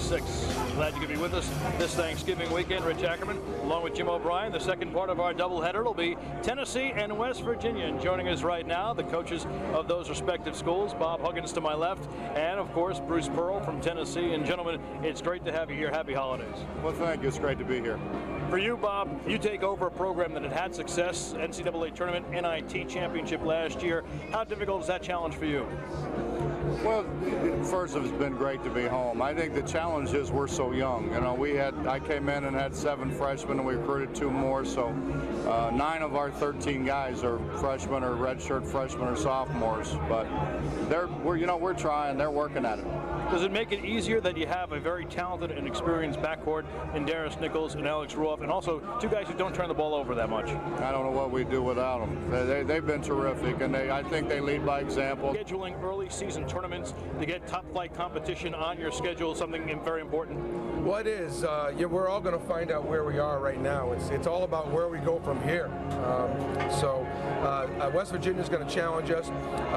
6. Glad you could be with us this Thanksgiving weekend. Rich Ackerman, along with Jim O'Brien. The second part of our doubleheader will be Tennessee and West Virginia. And joining us right now, the coaches of those respective schools, Bob Huggins to my left, and of course, Bruce Pearl from Tennessee. And gentlemen, it's great to have you here. Happy holidays. Well, thank you. It's great to be here. For you, Bob, you take over a program that had success, NCAA tournament, NIT championship last year. How difficult is that challenge for you? Well, first, it's been great to be home. I think the challenge is we're so young. You know, I came in and had 7 freshmen, and we recruited 2 more. So 9 of our 13 guys are freshmen or redshirt freshmen or sophomores. But we're trying. They're working at it. Does it make it easier that you have a very talented and experienced backcourt in Darius Nichols and Alex Ruoff, and also 2 guys who don't turn the ball over that much? I don't know what we'd do without them. They've been terrific, and I think they lead by example. Scheduling early season tournaments to get top-flight competition on your schedule is something very important. Well, it is. We're all going to find out where we are right now. It's all about where we go from here. West Virginia's going to challenge us.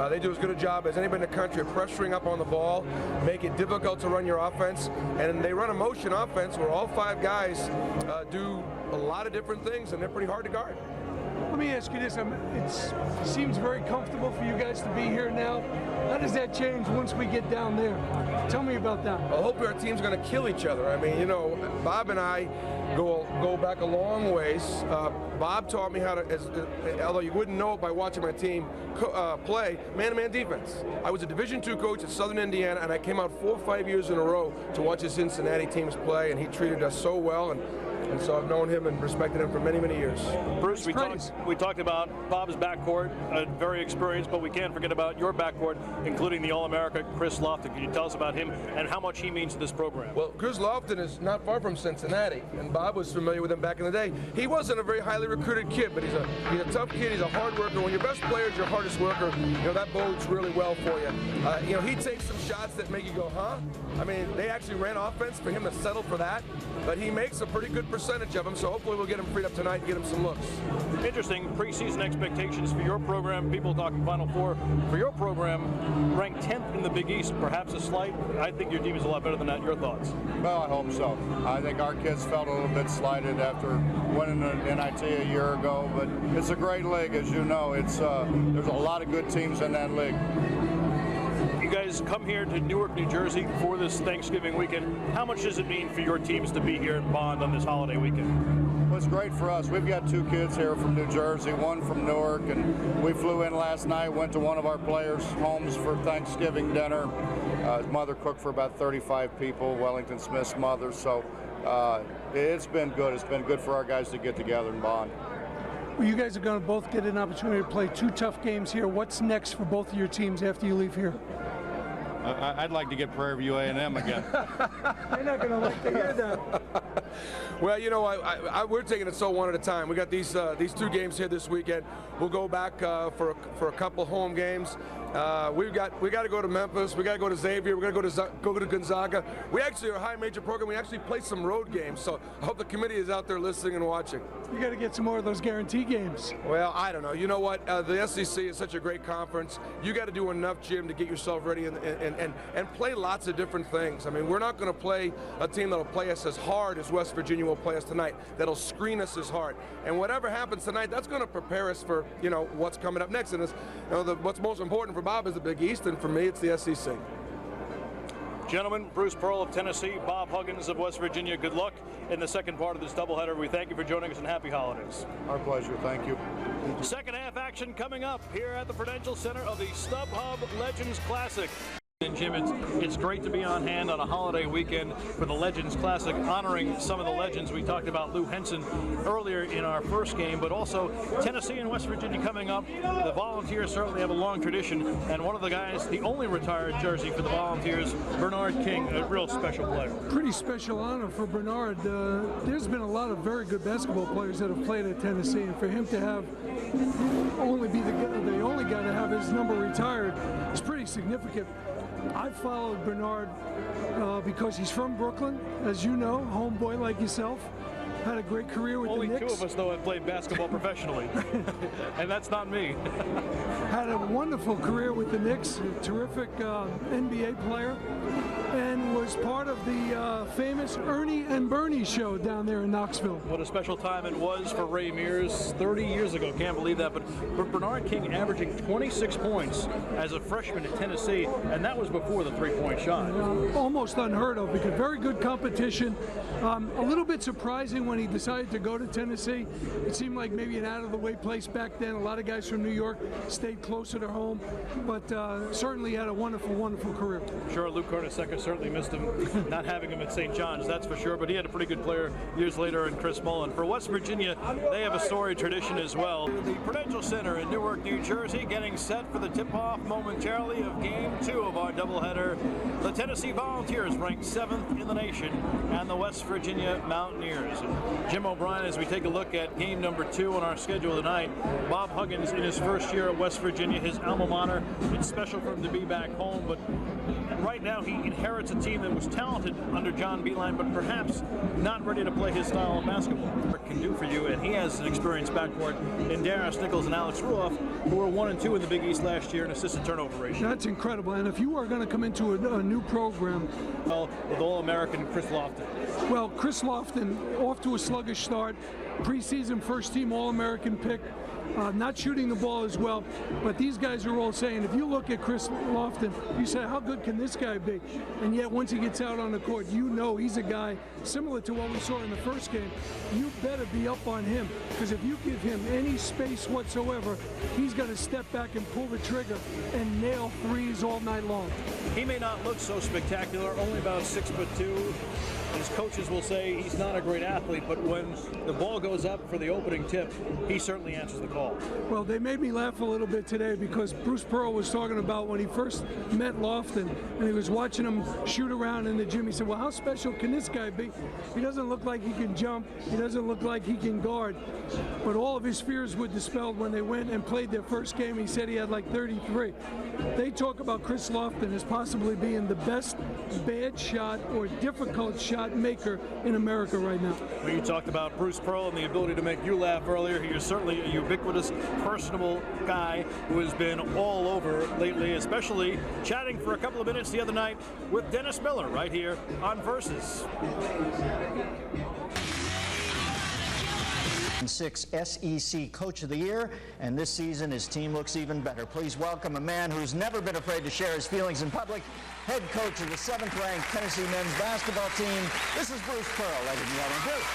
They do as good a job as anybody in the country of pressuring up on the ball, make it difficult to run your offense, and they run a motion offense where all 5 guys do a lot of different things, and they're pretty hard to guard. Let me ask you this. It seems very comfortable for you guys to be here now. How does that change once we get down there? Tell me about that. Well, hopefully our team's going to kill each other. I mean, you know, Bob and I go back a long ways. Bob taught me how to, although you wouldn't know it by watching my team play, man-to-man defense. I was a Division II coach at Southern Indiana, and I came out 4 or 5 years in a row to watch the Cincinnati teams play, and he treated us so well. And so I've known him and respected him for many, many years. Bruce, we talked about Bob's backcourt, very experienced, but we can't forget about your backcourt, including the All-America Chris Lofton. Can you tell us about him and how much he means to this program? Well, Chris Lofton is not far from Cincinnati, and Bob was familiar with him back in the day. He wasn't a very highly recruited kid, but he's a tough kid. He's a hard worker. When your best player is your hardest worker, you know, that bodes really well for you. You know, he takes some shots that make you go, huh? I mean, they actually ran offense for him to settle for that, but he makes a pretty good percentage of them, so hopefully we'll get him freed up tonight and get him some looks. Interesting preseason expectations for your program. People talking Final Four. For your program, ranked 10th in the Big East, perhaps a slight. I think your team is a lot better than that. Your thoughts? Well, I hope so. I think our kids felt a little bit slighted after winning the NIT a year ago, but it's a great league, as you know. There's a lot of good teams in that league. You guys come here to Newark, New Jersey for this Thanksgiving weekend. How much does it mean for your teams to be here in Bond on this holiday weekend? Well, it's great for us. We've got 2 kids here from New Jersey, 1 from Newark, and we flew in last night, went to one of our players' homes for Thanksgiving dinner. His mother cooked for about 35 people, Wellington Smith's mother, so it's been good. It's been good for our guys to get together in Bond. Well, you guys are going to both get an opportunity to play 2 tough games here. What's next for both of your teams after you leave here? I'd like to get Prairie View A&M again. They're not going to like to hear that. Well, you know, we're taking it so one at a time. We got these 2 games here this weekend. We'll go back for a couple home games. We got to go to Memphis. We got to go to Xavier. We got to go to Gonzaga. We actually are a high major program. We actually play some road games. So I hope the committee is out there listening and watching. You got to get some more of those guarantee games. Well, I don't know. You know what? The SEC is such a great conference. You got to do enough, Jim, to get yourself ready and play lots of different things. I mean, we're not going to play a team that'll play us as hard as West Virginia will play us tonight. That'll screen us as hard. And whatever happens tonight, that's going to prepare us for, you know, what's coming up next. And what's most important for Bob is the Big East, and for me, it's the SEC. Gentlemen, Bruce Pearl of Tennessee, Bob Huggins of West Virginia, good luck in the second part of this doubleheader. We thank you for joining us, and happy holidays. Our pleasure. Thank you. Second half action coming up here at the Prudential Center of the StubHub Legends Classic. And Jim, it's great to be on hand on a holiday weekend for the Legends Classic, honoring some of the legends. We talked about Lou Henson earlier in our first game, but also Tennessee and West Virginia coming up. The Volunteers certainly have a long tradition, and one of the guys, the only retired jersey for the Volunteers, Bernard King, a real special player. Pretty special honor for Bernard. There's been a lot of very good basketball players that have played at Tennessee, and for him to have only be the only guy to have his number retired is pretty significant. I've followed Bernard because he's from Brooklyn, as you know, homeboy like yourself. Had a great career with the Knicks. Only 2 of us, though, have played basketball professionally, and that's not me. Had a wonderful career with the Knicks, a terrific NBA player, and was was part of the famous Ernie and Bernie show down there in Knoxville. What a special time it was for Ray Mears 30 years ago. Can't believe that. But Bernard King averaging 26 points as a freshman at Tennessee, and that was before the three-point shot. Almost unheard of, because very good competition. A little bit surprising when he decided to go to Tennessee. It seemed like maybe an out-of-the-way place back then. A lot of guys from New York stayed closer to home, but certainly had a wonderful, wonderful career. Sure, Luke Carnesecca certainly missed him, not having him at St. John's, that's for sure, but he had a pretty good player years later in Chris Mullin. For West Virginia, they have a storied tradition as well. The Prudential Center in Newark, New Jersey, getting set for the tip-off momentarily of Game 2 of our doubleheader. The Tennessee Volunteers ranked 7th in the nation, and the West Virginia Mountaineers. And Jim O'Brien, as we take a look at game number 2 on our schedule tonight, Bob Huggins in his first year at West Virginia, his alma mater. It's special for him to be back home, but right now he inherits a team that was talented under John Beilein, but perhaps not ready to play his style of basketball. Can do for you, and he has an experienced backcourt in Darius Nichols and Alex Ruoff, who were 1 and 2 in the Big East last year in assisted turnover ratio. That's incredible. And if you are going to come into a new program, well, with All-American Chris Lofton. Well, Chris Lofton off to a sluggish start, preseason first-team All-American pick. Not shooting the ball as well, but these guys are all saying, if you look at Chris Lofton, you say, how good can this guy be? And yet, once he gets out on the court, you know he's a guy similar to what we saw in the first game. You better be up on him, because if you give him any space whatsoever, he's going to step back and pull the trigger and nail threes all night long. He may not look so spectacular, only about 6'2". His coaches will say he's not a great athlete, but when the ball goes up for the opening tip, he certainly answers the call. Well, they made me laugh a little bit today, because Bruce Pearl was talking about when he first met Lofton and he was watching him shoot around in the gym. He said, well, how special can this guy be? He doesn't look like he can jump. He doesn't look like he can guard. But all of his fears were dispelled when they went and played their first game. He said he had like 33. They talk about Chris Lofton as possibly being the best bad shot or difficult shot maker in America right now. Well, you talked about Bruce Pearl and the ability to make you laugh earlier. He is certainly a ubiquitous, personable guy who has been all over lately, especially chatting for a couple of minutes the other night with Dennis Miller right here on Versus. 6 SEC Coach of the Year, and this season his team looks even better. Please welcome a man who's never been afraid to share his feelings in public, head coach of the 7th-ranked Tennessee men's basketball team. This is Bruce Pearl, ladies and gentlemen. Bruce.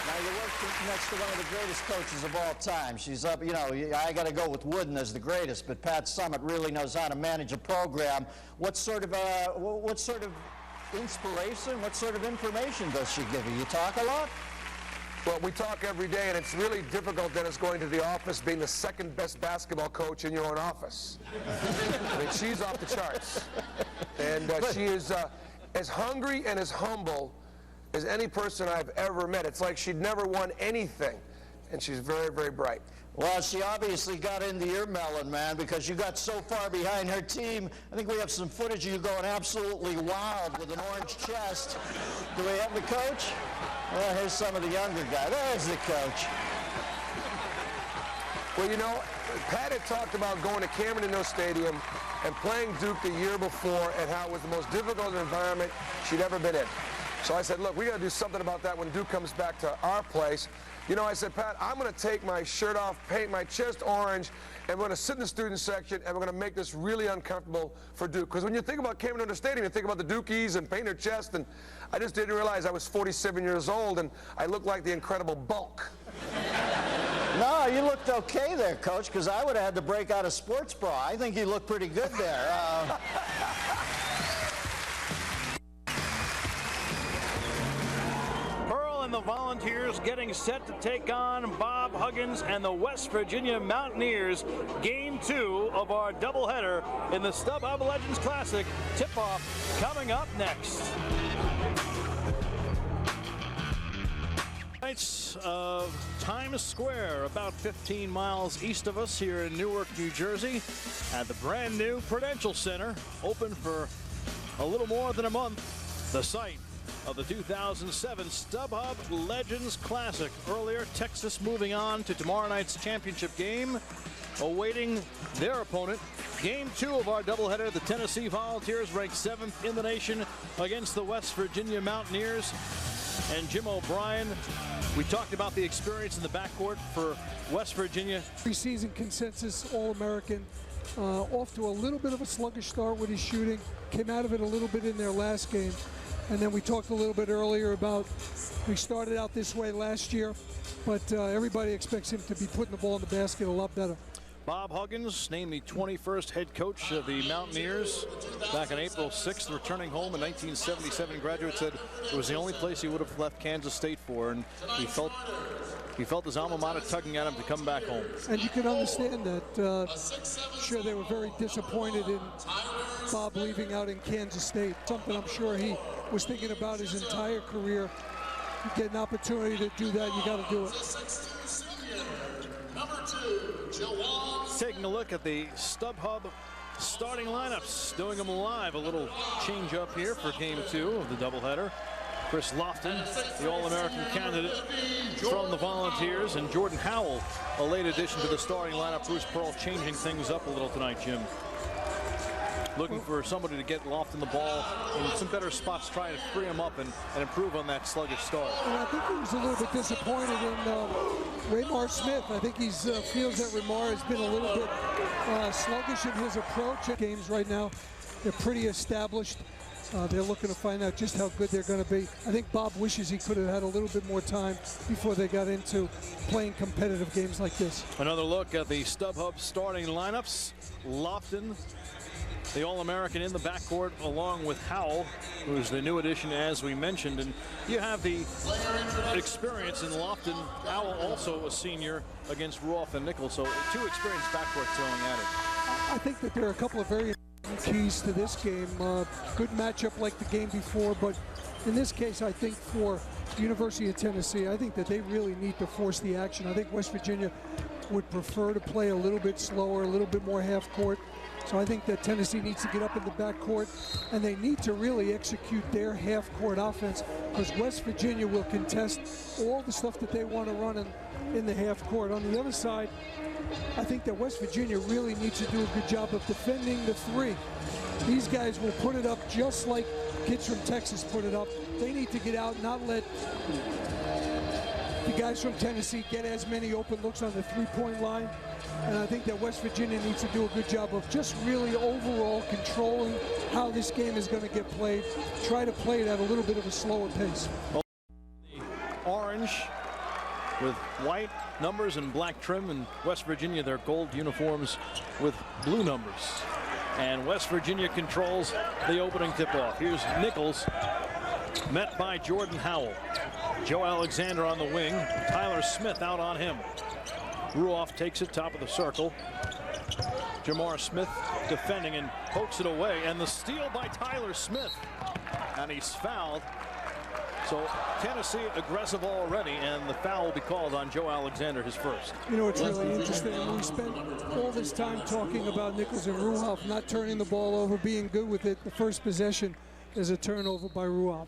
Now, you work next to one of the greatest coaches of all time. She's up, you know, I got to go with Wooden as the greatest, but Pat Summitt really knows how to manage a program. What sort of inspiration, what sort of information does she give you? You talk a lot? Well, we talk every day, and it's really difficult, Dennis, going to the office, being the second best basketball coach in your own office. I mean, she's off the charts. And she is as hungry and as humble as any person I've ever met. It's like she'd never won anything, and she's very, very bright. Well, she obviously got into your melon, man, because you got so far behind her team. I think we have some footage of you going absolutely wild with an orange chest. Do we have the coach? Well, here's some of the younger guy. There's the coach. Well, you know, Pat had talked about going to Cameron Indoor Stadium and playing Duke the year before, and how it was the most difficult environment she'd ever been in. So I said, look, we got to do something about that when Duke comes back to our place. You know, I said, Pat, I'm going to take my shirt off, paint my chest orange, and we're going to sit in the student section, and we're going to make this really uncomfortable for Duke. Because when you think about Cameron Indoor Stadium, you think about the Dukies and paint their chest, and I just didn't realize I was 47 years old, and I looked like the Incredible Bulk. No, you looked okay there, Coach, because I would have had to break out a sports bra. I think you looked pretty good there. The Volunteers getting set to take on Bob Huggins and the West Virginia Mountaineers. Game 2 of our doubleheader in the StubHub Legends Classic. Tip-off coming up next. Nights of Times Square, about 15 miles east of us here in Newark, New Jersey, at the brand new Prudential Center, open for a little more than a month. The site of the 2007 StubHub Legends Classic. Earlier, Texas moving on to tomorrow night's championship game, awaiting their opponent Game 2 of our doubleheader. The Tennessee Volunteers ranked 7th in the nation against the West Virginia Mountaineers. And Jim O'Brien, we talked about the experience in the backcourt for West Virginia. Preseason consensus All-American. Off to a little bit of a sluggish start with his shooting. Came out of it a little bit in their last game. And then we talked a little bit earlier about we started out this way last year, but everybody expects him to be putting the ball in the basket a lot better. Bob Huggins named the 21st head coach of the Mountaineers back on April 6th, returning home in 1977. Graduate said it was the only place he would have left Kansas State for, and he felt his alma mater tugging at him to come back home. And you can understand that. Sure, they were very disappointed in Bob leaving out in Kansas State. Something I'm sure he was thinking about his entire career. You get an opportunity to do that, you got to do it. Taking a look at the StubHub starting lineups, doing them live. A little change up here for game 2 of the doubleheader. Chris Lofton, the All-American candidate from the Volunteers, and Jordan Howell, a late addition to the starting lineup. Bruce Pearl changing things up a little tonight, Jim. Looking for somebody to get Lofton the ball in some better spots, trying to free him up and improve on that sluggish start. And I think he was a little bit disappointed in Raymar Smith. I think he feels that Raymar has been a little bit sluggish in his approach at games right now. They're pretty established. They're looking to find out just how good they're going to be. I think Bob wishes he could have had a little bit more time before they got into playing competitive games like this. Another look at the StubHub starting lineups. Lofton, the All-American, in the backcourt, along with Howell, who's the new addition, as we mentioned. And you have the experience in Lofton. Howell, also a senior, against Ruoff and Nichols. So 2 experienced backcourts throwing at it. I think that there are a couple of very keys to this game. Good matchup like the game before, but in this case, I think for the University of Tennessee, I think that they really need to force the action. I think West Virginia would prefer to play a little bit slower, a little bit more half court. So I think that Tennessee needs to get up in the backcourt, and they need to really execute their half-court offense, because West Virginia will contest all the stuff that they want to run in the half-court. On the other side, I think that West Virginia really needs to do a good job of defending the 3. These guys will put it up just like kids from Texas put it up. They need to get out and not let the guys from Tennessee get as many open looks on the 3-point line. And I think that West Virginia needs to do a good job of just really overall controlling how this game is going to get played. Try to play it at a little bit of a slower pace. Orange with white numbers and black trim, and West Virginia, their gold uniforms with blue numbers. And West Virginia controls the opening tip-off. Here's Nichols, met by Jordan Howell. Joe Alexander on the wing. Tyler Smith out on him. Ruoff takes it top of the circle. Jamar Smith defending and pokes it away. And the steal by Tyler Smith. And he's fouled. So Tennessee aggressive already, and the foul will be called on Joe Alexander, his first. You know, it's really interesting. We spent all this time talking about Nichols and Ruoff not turning the ball over, being good with it. The first possession is a turnover by Ruoff.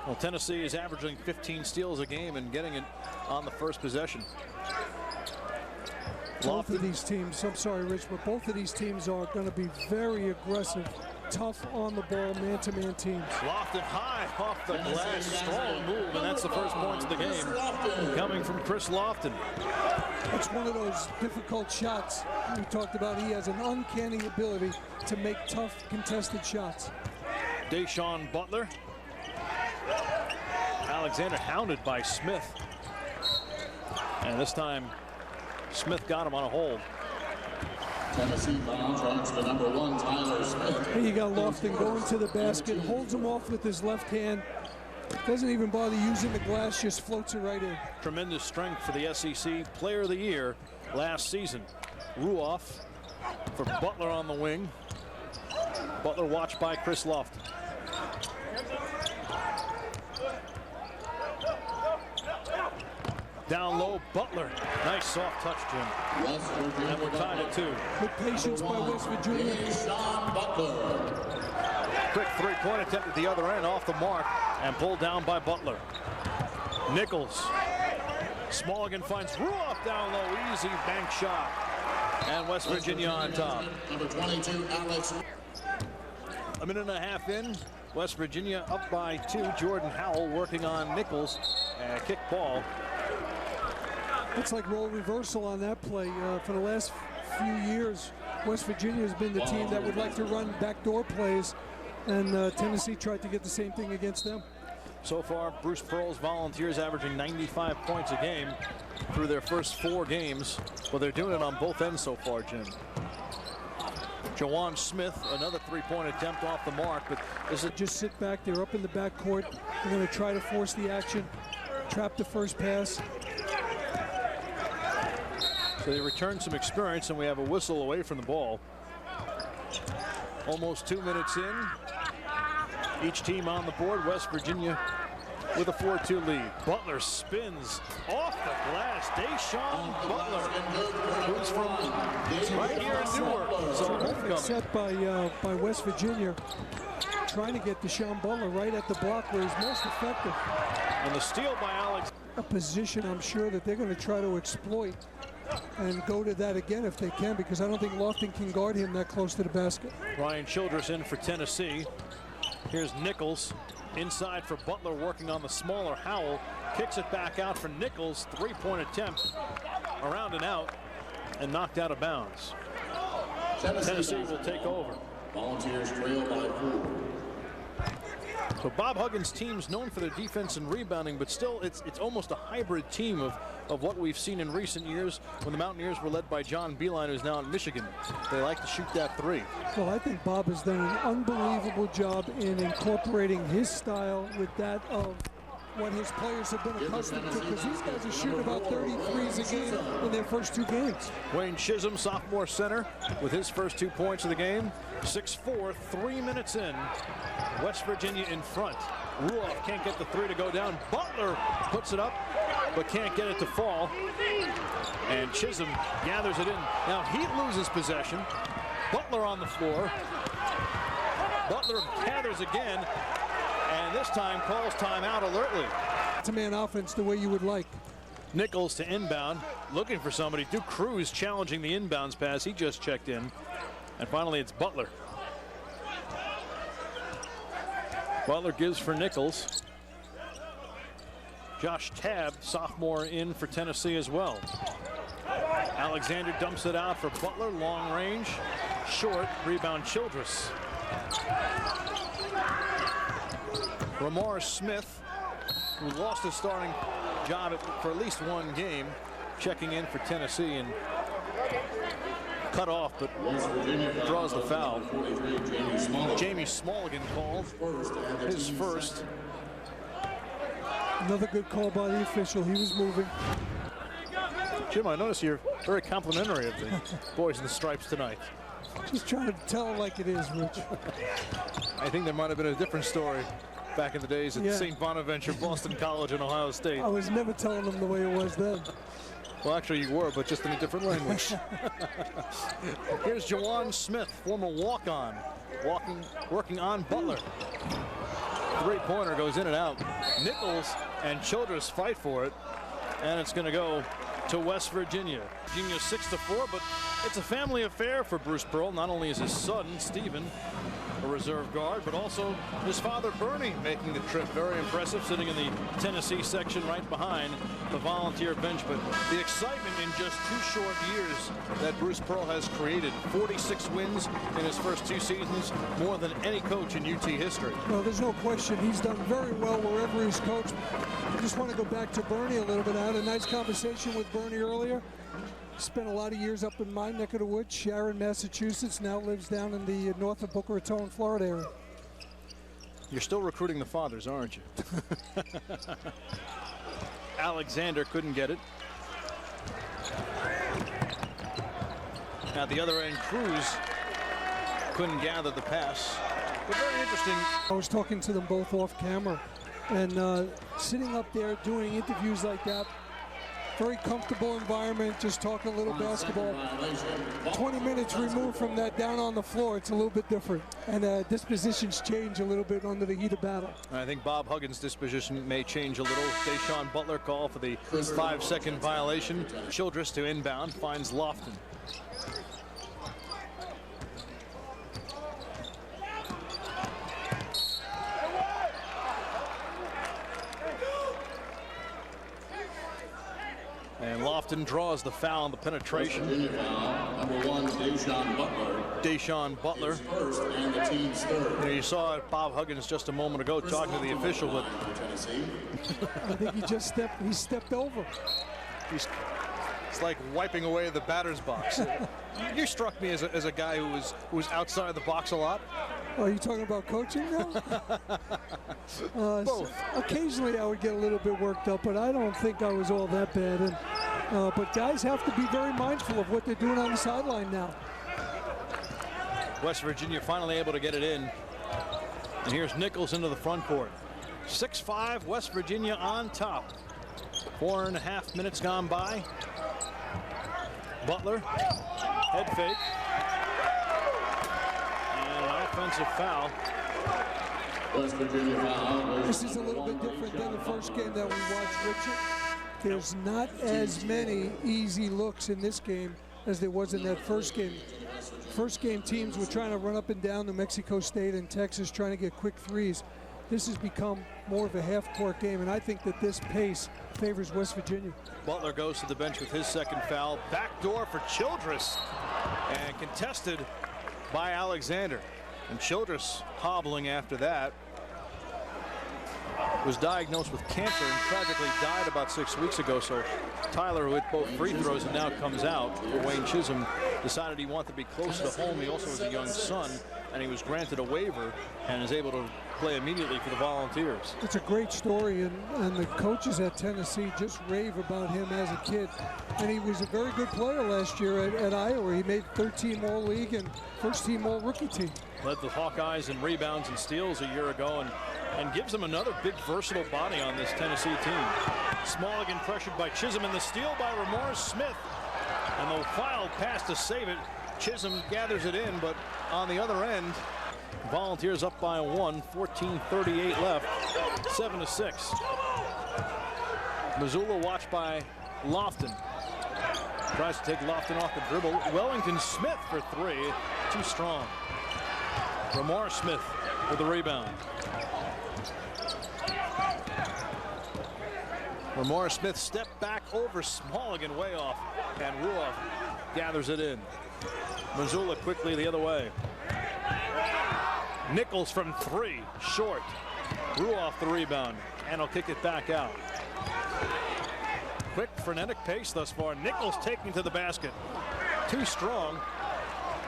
Well, Tennessee is averaging 15 steals a game and getting it on the first possession. Both of these teams, I'm sorry, Rich, but both of these teams are going to be very aggressive, tough on the ball, man-to-man teams. Lofton high off the glass, strong move, and that's the first points of the game coming from Chris Lofton. It's one of those difficult shots we talked about. He has an uncanny ability to make tough contested shots. Deshaun Butler. Alexander hounded by Smith. And this time, Smith got him on a hold. Tennessee contracts the number 1, Tyler Smith. Here you got Lofton going to the basket, holds him off with his left hand. Doesn't even bother using the glass, just floats it right in. Tremendous strength for the SEC Player of the Year last season. Ruoff for Butler on the wing. Butler watched by Chris Lofton. Down low, Butler. Nice soft touch, Jim. And we're tied at 2. Good patience by West Virginia. Quick three-point attempt at the other end, off the mark, and pulled down by Butler. Nichols. Smallgan finds Ruoff down low. Easy bank shot. And West Virginia on top. Number 22, Alex. A minute and a half in, West Virginia up by 2. Jordan Howell working on Nichols. Kick ball. Looks like role reversal on that play. For the last few years, West Virginia has been the team that would like to run backdoor plays, and Tennessee tried to get the same thing against them. So far, Bruce Pearl's Volunteers averaging 95 points a game through their first 4 games. Well, they're doing it on both ends so far, Jim. Jawan Smith, another 3-point attempt off the mark, but this is Just sit back. They're up in the backcourt. They're going to try to force the action, trap the first pass. so they return some experience, and we have a whistle away from the ball. Almost 2 minutes in. Each team on the board. West Virginia with a 4-2 lead. Butler spins off the glass. Deshaun Butler, who's from right here in Newark. So homecoming. Set by West Virginia, trying to get Deshaun Butler right at the block where he's most effective. And the steal by Alex. A position I'm sure that they're going to try to exploit and go to that again if they can, because I don't think Lofton can guard him that close to the basket. Ryan Childress in for Tennessee. Here's Nichols inside for Butler, working on the smaller Howell. Kicks it back out for Nichols. 3-point attempt around and out and knocked out of bounds. Tennessee will take over. Volunteers trail by 4. So Bob Huggins' team's known for their defense and rebounding, but still it's almost a hybrid team of what we've seen in recent years when the Mountaineers were led by John Beilein, who's now in Michigan. They like to shoot that 3. Well, I think Bob has done an unbelievable job in incorporating his style with that of what his players have been accustomed to, because these guys are shooting about 33s a game in their first 2 games. Wayne Chisholm, sophomore center, with his first 2 points of the game. 6-4, 3 minutes in. West Virginia in front. Ruoff can't get the 3 to go down. Butler puts it up, but can't get it to fall. And Chisholm gathers it in. Now Heat loses possession. Butler on the floor. Butler gathers again, and this time calls timeout alertly. It's a man offense the way you would like. Nichols to inbound, looking for somebody. Duke Cruz challenging the inbounds pass. He just checked in. And finally, it's Butler. Butler gives for Nichols. Josh Tabb, sophomore, in for Tennessee as well. Alexander dumps it out for Butler. Long range, short, rebound Childress. Ramar Smith, who lost his starting job for at least 1 game, checking in for Tennessee and cut off, but draws the foul. Jamie Smulligan called his first. Another good call by the official. He was moving. Jim, I notice you're very complimentary of the boys in the stripes tonight. Just trying to tell it like it is, Rich. I think there might have been a different story back in the days at St. Bonaventure, Boston College, and Ohio State. I was never telling them the way it was then. Well, actually, you were, but just in a different language. Here's Jawan Smith, former walk-on, working on Butler. 3-pointer goes in and out. Nichols and Childress fight for it, and it's going to go to West Virginia. Virginia 6-4, but it's a family affair for Bruce Pearl. Not only is his son, Stephen, a reserve guard, but also his father, Bernie, making the trip. Very impressive, sitting in the Tennessee section right behind the Volunteer bench. But the excitement in just 2 short years that Bruce Pearl has created. 46 wins in his first 2 seasons, more than any coach in UT history. Well, there's no question. He's done very well wherever he's coached. I just want to go back to Bernie a little bit. I had a nice conversation with Bernie earlier. Spent a lot of years up in my neck of the woods, Sharon, Massachusetts. Now lives down in the north of Boca Raton, Florida area. You're still recruiting the fathers, aren't you? Alexander couldn't get it. At the other end, Cruz couldn't gather the pass. But very interesting. I was talking to them both off camera, and sitting up there doing interviews like that, very comfortable environment, just talking a little basketball. 20 minutes removed from that, down on the floor, it's a little bit different. And dispositions change a little bit under the heat of battle. I think Bob Huggins' disposition may change a little. Deshaun Butler call for the 5-second violation. Childress to inbound, finds Lofton. And Lofton draws the foul on the penetration. Virginia foul, number 1, Deshaun Butler. Deshaun Butler. His first and the team's third. You saw Bob Huggins just a moment ago talking to the official, but Tennessee. I think he stepped over. it's like wiping away the batter's box. You struck me as a guy who was outside the box a lot. Oh, are you talking about coaching now? Both. Occasionally I would get a little bit worked up, but I don't think I was all that bad. And but guys have to be very mindful of what they're doing on the sideline now. West Virginia finally able to get it in. And here's Nichols into the front court. 6-5, West Virginia on top. 4.5 minutes gone by. Butler, head fake. And an offensive foul. West Virginia foul. This is a little bit different than the first game that we watched, Richard. There's not as many easy looks in this game as there was in that first game. First game teams were trying to run up and down New Mexico State and Texas trying to get quick threes. This has become more of a half-court game, and I think that this pace favors West Virginia. Butler goes to the bench with his second foul. Backdoor for Childress, and contested by Alexander. And Childress hobbling after that. Was diagnosed with cancer and tragically died about 6 weeks ago. So Tyler, who hit both free throws and now comes out, Wayne Chisholm decided he wanted to be close to home. He also has a young son, and he was granted a waiver and is able to play immediately for the Volunteers. It's a great story, and the coaches at Tennessee just rave about him as a kid. And he was a very good player last year at Iowa. He made 13 All-League and first-team All-Rookie team. Led the Hawkeyes in rebounds and steals a year ago, and gives them another big versatile body on this Tennessee team. Smallegen pressured by Chisholm, and the steal by Ramor Smith. And the wild pass to save it. Chisholm gathers it in, but on the other end, Volunteers up by 1, 14:38 left, 7-6. Missoula watched by Lofton. Tries to take Lofton off the dribble. Wellington Smith for 3, too strong. Ramor Smith with the rebound. Ramor Smith stepped back over Smallegen way off, and Ruoff gathers it in. Missoula quickly the other way. Nichols from 3, short. Ruoff the rebound, and he'll kick it back out. Quick, frenetic pace thus far. Nichols taking to the basket. Too strong,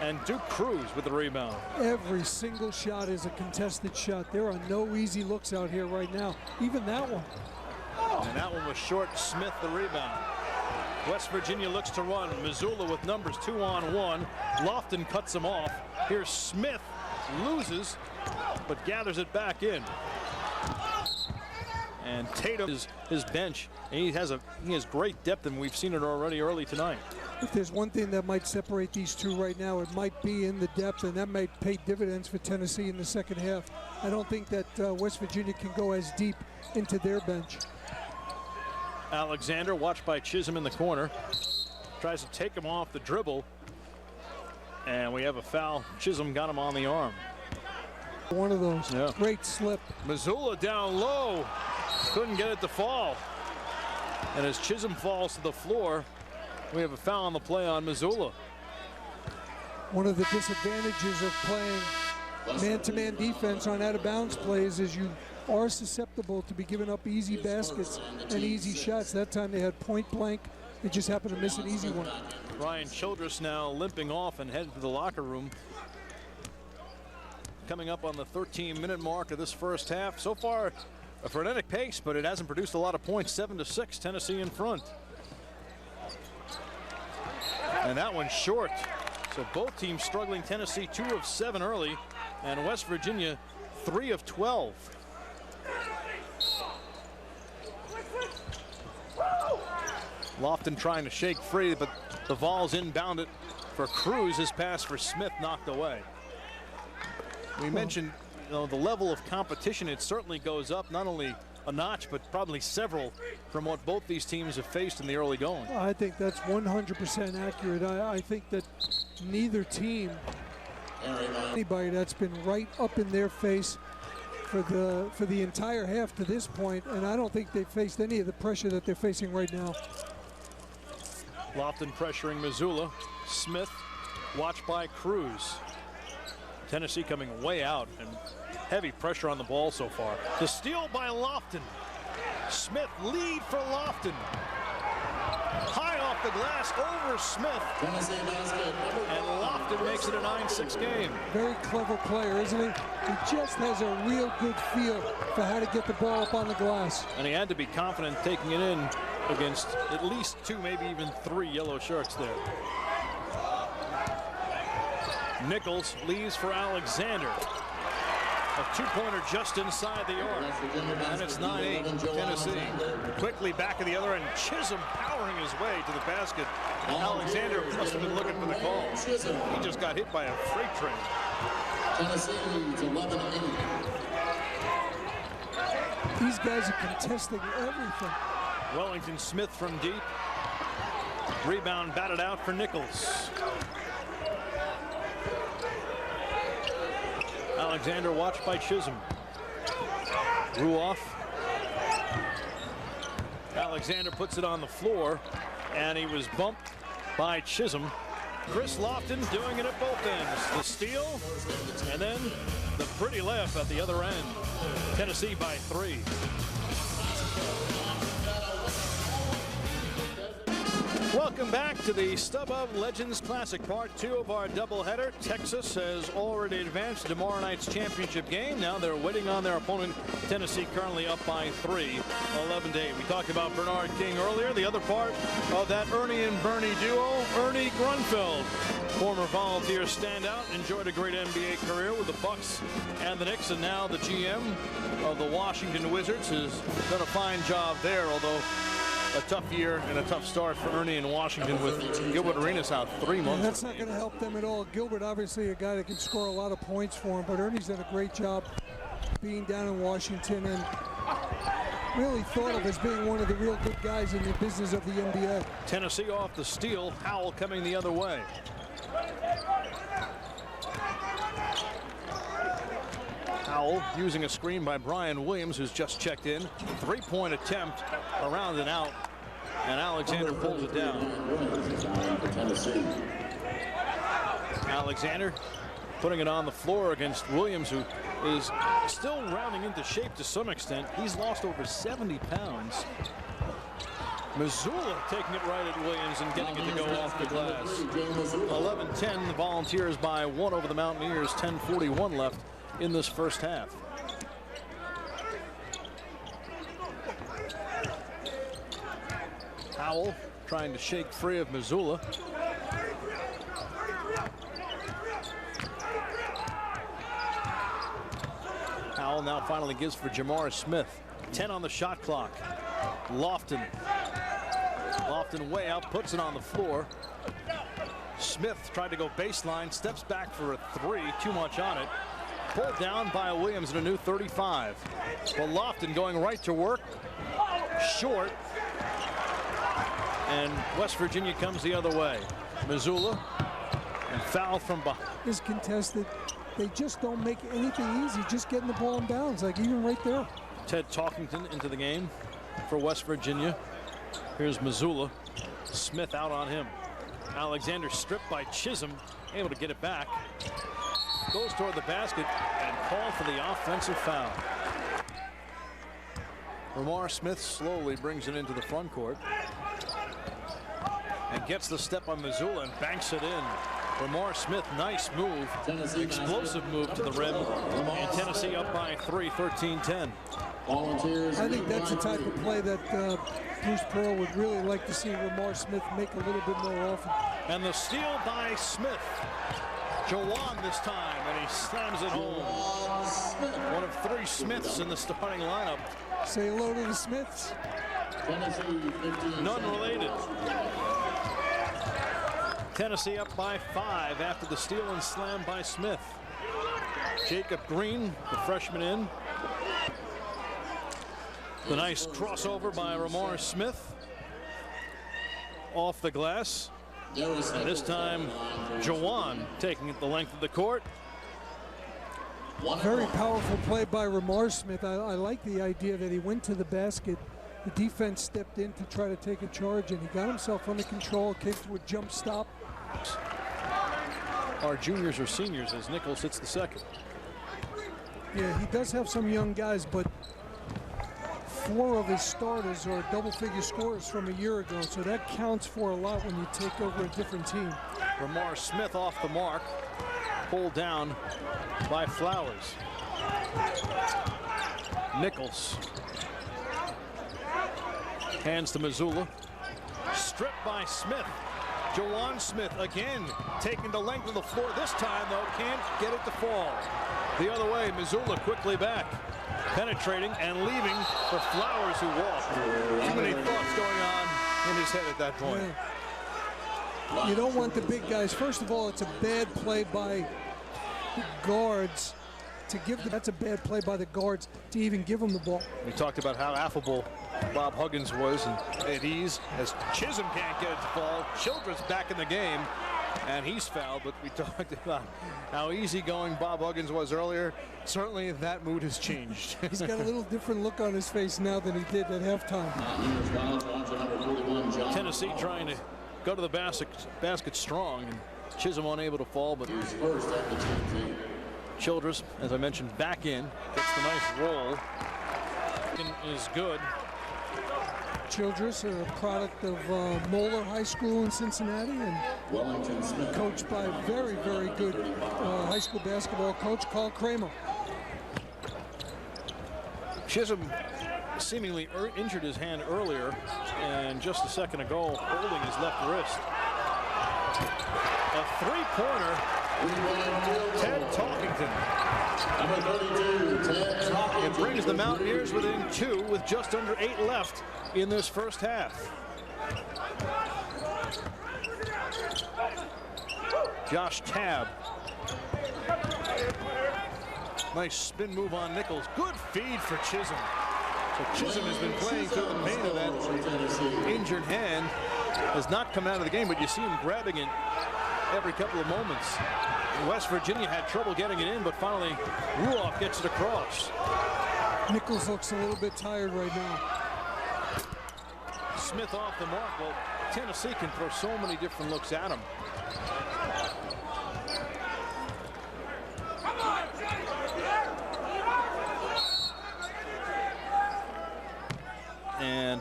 and Duke Cruz with the rebound. Every single shot is a contested shot. There are no easy looks out here right now. Even that one. And that one was short. Smith the rebound. West Virginia looks to run. Missoula with numbers 2-on-1. Lofton cuts him off. Here's Smith, loses, but gathers it back in. And Tatum is his bench. And he has great depth, and we've seen it already early tonight. If there's one thing that might separate these two right now, it might be in the depth, and that might pay dividends for Tennessee in the second half. I don't think that West Virginia can go as deep into their bench. Alexander, watched by Chisholm in the corner, tries to take him off the dribble, and we have a foul. Chisholm got him on the arm. One of those. Yeah. Great slip. Missoula down low, couldn't get it to fall. And as Chisholm falls to the floor, we have a foul on the play on Missoula. One of the disadvantages of playing man-to-man defense on out-of-bounds plays is you are susceptible to be giving up easy baskets and easy shots. That time they had point blank. They just happened to miss an easy one. Ryan Childress now limping off and headed to the locker room. Coming up on the 13-minute mark of this first half. So far, a frenetic pace, but it hasn't produced a lot of points. 7-6, Tennessee in front. And that one's short. So both teams struggling. Tennessee 2 of 7 early, and West Virginia 3 of 12. Lofton trying to shake free, but the Vols inbound it for Cruz. His pass for Smith knocked away. We mentioned the level of competition. It certainly goes up, not only a notch, but probably several from what both these teams have faced in the early going. I think that's 100% accurate. I think that neither team, anybody that's been right up in their face for the entire half to this point, and I don't think they've faced any of the pressure that they're facing right now. Lofton pressuring Missoula. Smith watched by Cruz. Tennessee coming way out and heavy pressure on the ball so far. The steal by Lofton. Smith lead for Lofton. High off the glass over Smith. And Lofton makes it a 9-6 game. Very clever player, isn't he? He just has a real good feel for how to get the ball up on the glass. And he had to be confident taking it in against at least 2, maybe even 3 Yellow Sharks there. Nichols leaves for Alexander. A 2-pointer just inside the arc. And it's 9-8 Tennessee. Quickly back of the other end. Chisholm powering his way to the basket. Alexander must have been looking for the call. He just got hit by a freight train. Tennessee leads 11-8. These guys are contesting everything. Wellington Smith from deep. Rebound batted out for Nichols. Alexander watched by Chisholm. Ruoff. Alexander puts it on the floor, and he was bumped by Chisholm. Chris Lofton doing it at both ends. The steal, and then the pretty layup at the other end. Tennessee by 3. Welcome back to the StubHub Legends Classic, part 2 of our doubleheader. Texas has already advanced to tomorrow night's championship game. Now they're waiting on their opponent. Tennessee currently up by 3, 11-8. We talked about Bernard King earlier. The other part of that Ernie and Bernie duo, Ernie Grunfeld, former Volunteer standout, enjoyed a great NBA career with the Bucks and the Knicks, and now the GM of the Washington Wizards has done a fine job there, although a tough year and a tough start for Ernie in Washington with Gilbert Arenas out 3 months. That's not going to help them at all. Gilbert, obviously a guy that can score a lot of points for him, but Ernie's done a great job being down in Washington and really thought of as being one of the real good guys in the business of the NBA. Tennessee off the steal. Howell coming the other way. Howell using a screen by Brian Williams, who's just checked in. 3-point attempt around and out, and Alexander pulls it down. Alexander putting it on the floor against Williams, who is still rounding into shape to some extent. He's lost over 70 pounds. Missoula taking it right at Williams and getting it to go off the glass. 11-10, the Volunteers by 1 over the Mountaineers. 10:41 left in this first half. Howell trying to shake free of Missoula. Howell now finally gives for Jamar Smith. 10 on the shot clock. Lofton way out, puts it on the floor. Smith tried to go baseline, steps back for a 3, too much on it. Pulled down by Williams in a new 35. But Lofton going right to work. Short. And West Virginia comes the other way. Missoula. And foul from behind. Is contested. They just don't make anything easy. Just getting the ball in bounds, like even right there. Ted Talkington into the game for West Virginia. Here's Missoula. Smith out on him. Alexander stripped by Chisholm. Able to get it back. Goes toward the basket and called for the offensive foul. Ramar Smith slowly brings it into the front court and gets the step on Missoula and banks it in. Ramar Smith, nice move, explosive move to the rim, and Tennessee up by 3, 13-10. I think that's the type of play that Bruce Pearl would really like to see Ramar Smith make a little bit more often. And the steal by Smith. Jawan this time, and he slams it home. One of 3 Smiths in the starting lineup. Say hello to the Smiths. None related. Tennessee up by 5 after the steal and slam by Smith. Jacob Green, the freshman in. The nice crossover by Ramar Smith off the glass. And this time, Jawan taking it the length of the court. Very powerful play by Ramar Smith. I like the idea that he went to the basket. The defense stepped in to try to take a charge, and he got himself under control, came to a jump stop. Our juniors or seniors as Nichols hits the second. Yeah, he does have some young guys, but 4 of his starters are double-figure scorers from a year ago, so that counts for a lot when you take over a different team. Ramar Smith off the mark, pulled down by Flowers. Nichols hands to Mazzulla. Stripped by Smith. Jawan Smith again taking the length of the floor. This time, though, can't get it to fall. The other way, Mazzulla quickly back. Penetrating and leaving for Flowers, who walked. Too many thoughts going on in his head at that point. Yeah. You don't want the big guys. First of all, it's a bad play by the guards to give them. That's a bad play by the guards to even give them the ball. We talked about how affable Bob Huggins was and at ease as Chisholm can't get it to fall. Childress back in the game, and he's fouled. But we talked about how easygoing Bob Huggins was earlier. Certainly that mood has changed. He's got a little different look on his face now than he did at halftime. Tennessee trying to go to the basket strong, and Chisholm unable to fall, but Childress, as I mentioned, back in, gets the nice roll. Is good. Childress, a product of Moeller High School in Cincinnati, and coached by a very, very good high school basketball coach, Carl Kramer. Chisholm seemingly injured his hand earlier, and just a second ago, holding his left wrist. A three-pointer, Ted Talkington. It brings the Mountaineers within 2 with just under 8 left in this first half. Josh Tabb. Nice spin move on Nichols. Good feed for Chisholm. So Chisholm has been playing through the pain of that injured hand. Has not come out of the game, but you see him grabbing it every couple of moments. West Virginia had trouble getting it in, but finally Ruoff gets it across. Nichols looks a little bit tired right now. Smith off the mark. Well, Tennessee can throw so many different looks at him. And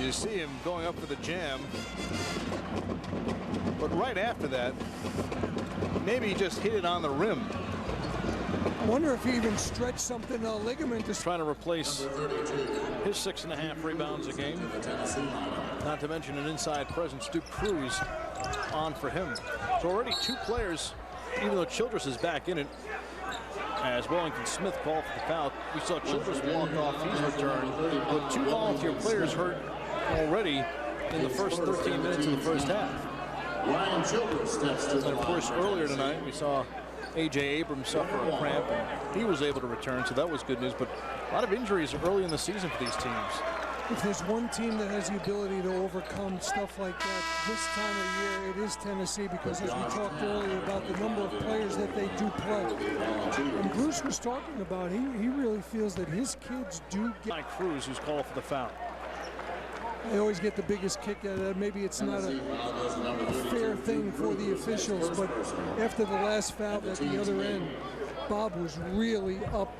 you see him going up for the jam. But right after that, maybe he just hit it on the rim. I wonder if he even stretched something, a ligament. Trying to replace his 6.5 rebounds a game. Not to mention an inside presence, Duke Cruz on for him. So already 2 players, even though Childress is back in it, as Wellington Smith called for the foul. We saw Childress walk off, he's returned. But 2 volunteer players hurt already in the first 13 minutes of the first half. Ryan Childress steps to the line. And of course, earlier tonight we saw A.J. Abrams suffer a cramp, and he was able to return, so that was good news. But a lot of injuries early in the season for these teams. If there's one team that has the ability to overcome stuff like that this time of year, it is Tennessee, because as we talked earlier about the number of players that they do play. And Bruce was talking about, he really feels that his kids do get... Mike Cruz, who's called for the foul. They always get the biggest kick out of that. Maybe it's not a fair thing for the officials, but after the last foul at the other end, Bob was really up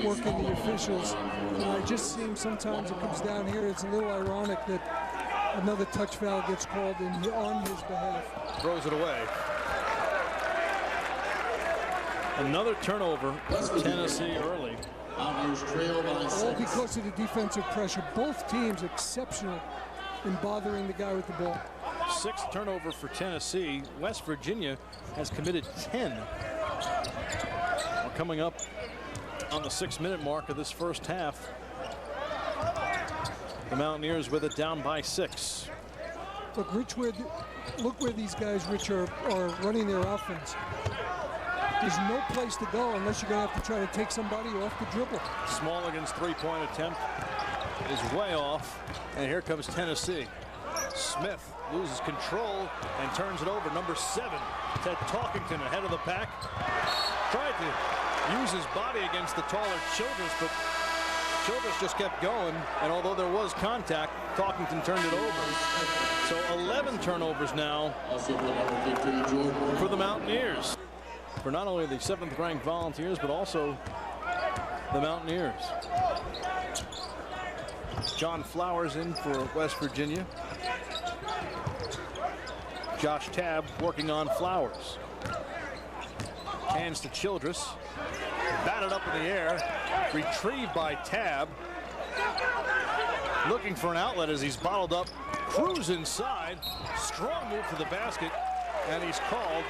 working the officials. And I just seem sometimes it comes down here, it's a little ironic that another touch foul gets called on his behalf. Throws it away. Another turnover for Tennessee early. All because of the defensive pressure. Both teams exceptional in bothering the guy with the ball. 6th turnover for Tennessee. West Virginia has committed 10. We're coming up on the 6-minute mark of this first half. The Mountaineers with it down by 6. Look, Rich, look where these guys, Rich, are running their offense. there's no place to go unless you're going to have to try to take somebody off the dribble. Smolligan's three-point attempt is way off, and here comes Tennessee. Smith loses control and turns it over. Number 7, Ted Talkington, ahead of the pack. Tried to use his body against the taller Childress, but Childress just kept going, and although there was contact, Talkington turned it over. So 11 turnovers now Also for number 15, Jordan. for the Mountaineers. For not only the 7th-ranked Volunteers, but also the Mountaineers. John Flowers in for West Virginia. Josh Tabb working on Flowers. Hands to Childress. Batted up in the air. Retrieved by Tabb. Looking for an outlet as he's bottled up. Cruz inside. Strong move to the basket. And he's called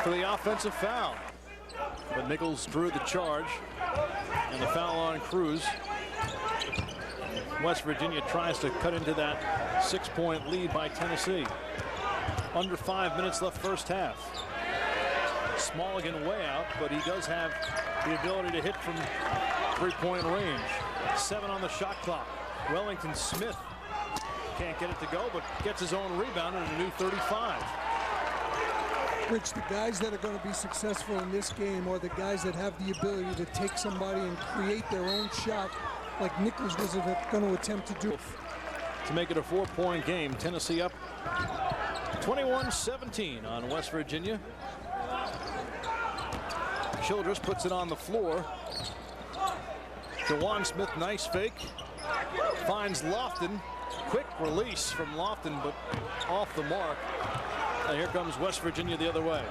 for the offensive foul. But Nichols drew the charge. And the foul on Cruz. West Virginia tries to cut into that 6-point lead by Tennessee. Under 5 minutes left first half. Smolligan way out, but he does have the ability to hit from 3-point range. 7 on the shot clock. Wellington Smith can't get it to go, but gets his own rebound and a new 35. Rich, the guys that are going to be successful in this game are the guys that have the ability to take somebody and create their own shot, like Nichols was going to attempt to do. To make it a 4-point game, Tennessee up 21-17 on West Virginia. Childress puts it on the floor. DeJuan Smith, nice fake. Finds Lofton. Quick release from Lofton, but off the mark. And here comes West Virginia the other way.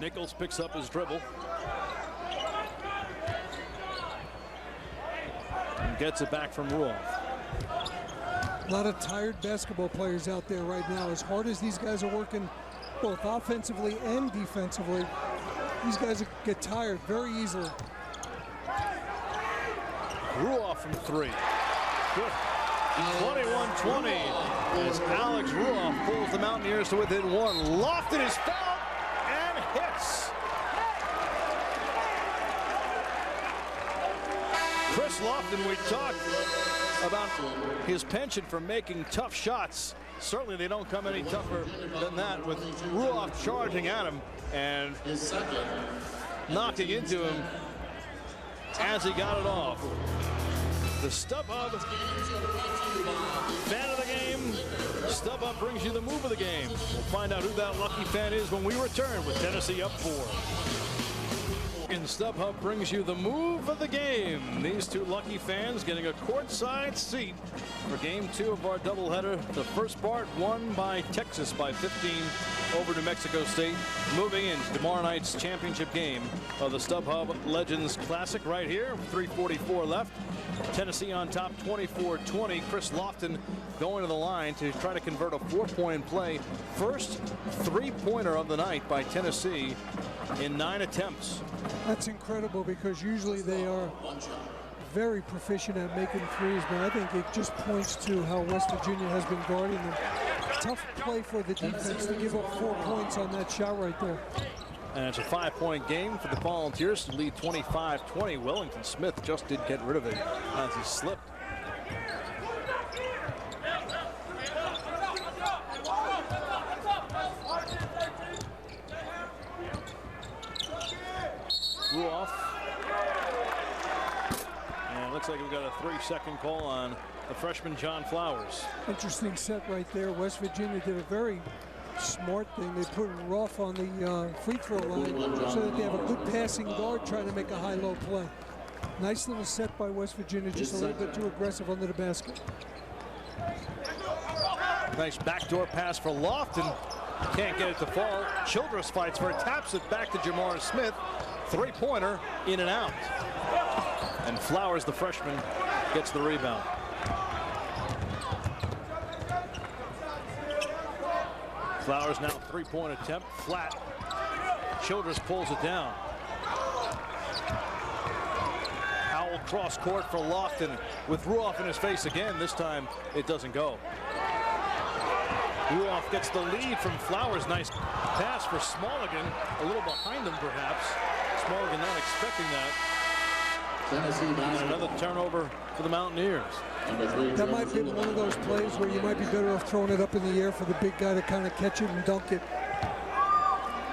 Nichols picks up his dribble. And gets it back from Ruoff. A lot of tired basketball players out there right now. As hard as these guys are working, both offensively and defensively, these guys get tired very easily. Ruoff from 3. Good. 21-20 as Alex Ruoff pulls the Mountaineers to within 1. Lofton is fouled and hits. Chris Lofton, we talked about his penchant for making tough shots. Certainly they don't come any tougher than that, with Ruoff charging at him and knocking into him as he got it off. The StubHub fan of the game. StubHub brings you the move of the game. We'll find out who that lucky fan is when we return with Tennessee up 4. And StubHub brings you the move of the game. These two lucky fans getting a courtside seat for game 2 of our doubleheader. The first part won by Texas by 15 over New Mexico State. Moving into tomorrow night's championship game of the StubHub Legends Classic right here. 3:44 left. Tennessee on top 24-20. Chris Lofton going to the line to try to convert a 4-point play. First 3-pointer of the night by Tennessee in 9 attempts. That's incredible because usually they are very proficient at making threes, but I think it just points to how West Virginia has been guarding them. Tough play for the defense to give up 4 points on that shot right there. And it's a 5-point game for the Volunteers to lead 25-20. Wellington Smith just did get rid of it as he slipped. Ruoff. And it looks like we've got a 3-second call on the freshman John Flowers. Interesting set right there. West Virginia did a very smart thing. They put Ruoff on the free throw line so that they have a good passing guard trying to make a high-low play. Nice little set by West Virginia, just a little bit too aggressive under the basket. Nice backdoor pass for Lofton. Can't get it to fall. Childress fights for it, taps it back to Jamar Smith. 3-pointer in and out. And Flowers, the freshman, gets the rebound. Flowers now 3-point attempt, flat. Childress pulls it down. Howell cross court for Lofton with Ruoff in his face again. This time it doesn't go. Ruoff gets the lead from Flowers. Nice pass for Smulligan, a little behind him perhaps. Smulligan not expecting that. Tennessee And basketball. another turnover for the Mountaineers. Number 3, That might be one of those plays where you might be better off throwing it up in the air for the big guy to kind of catch it and dunk it.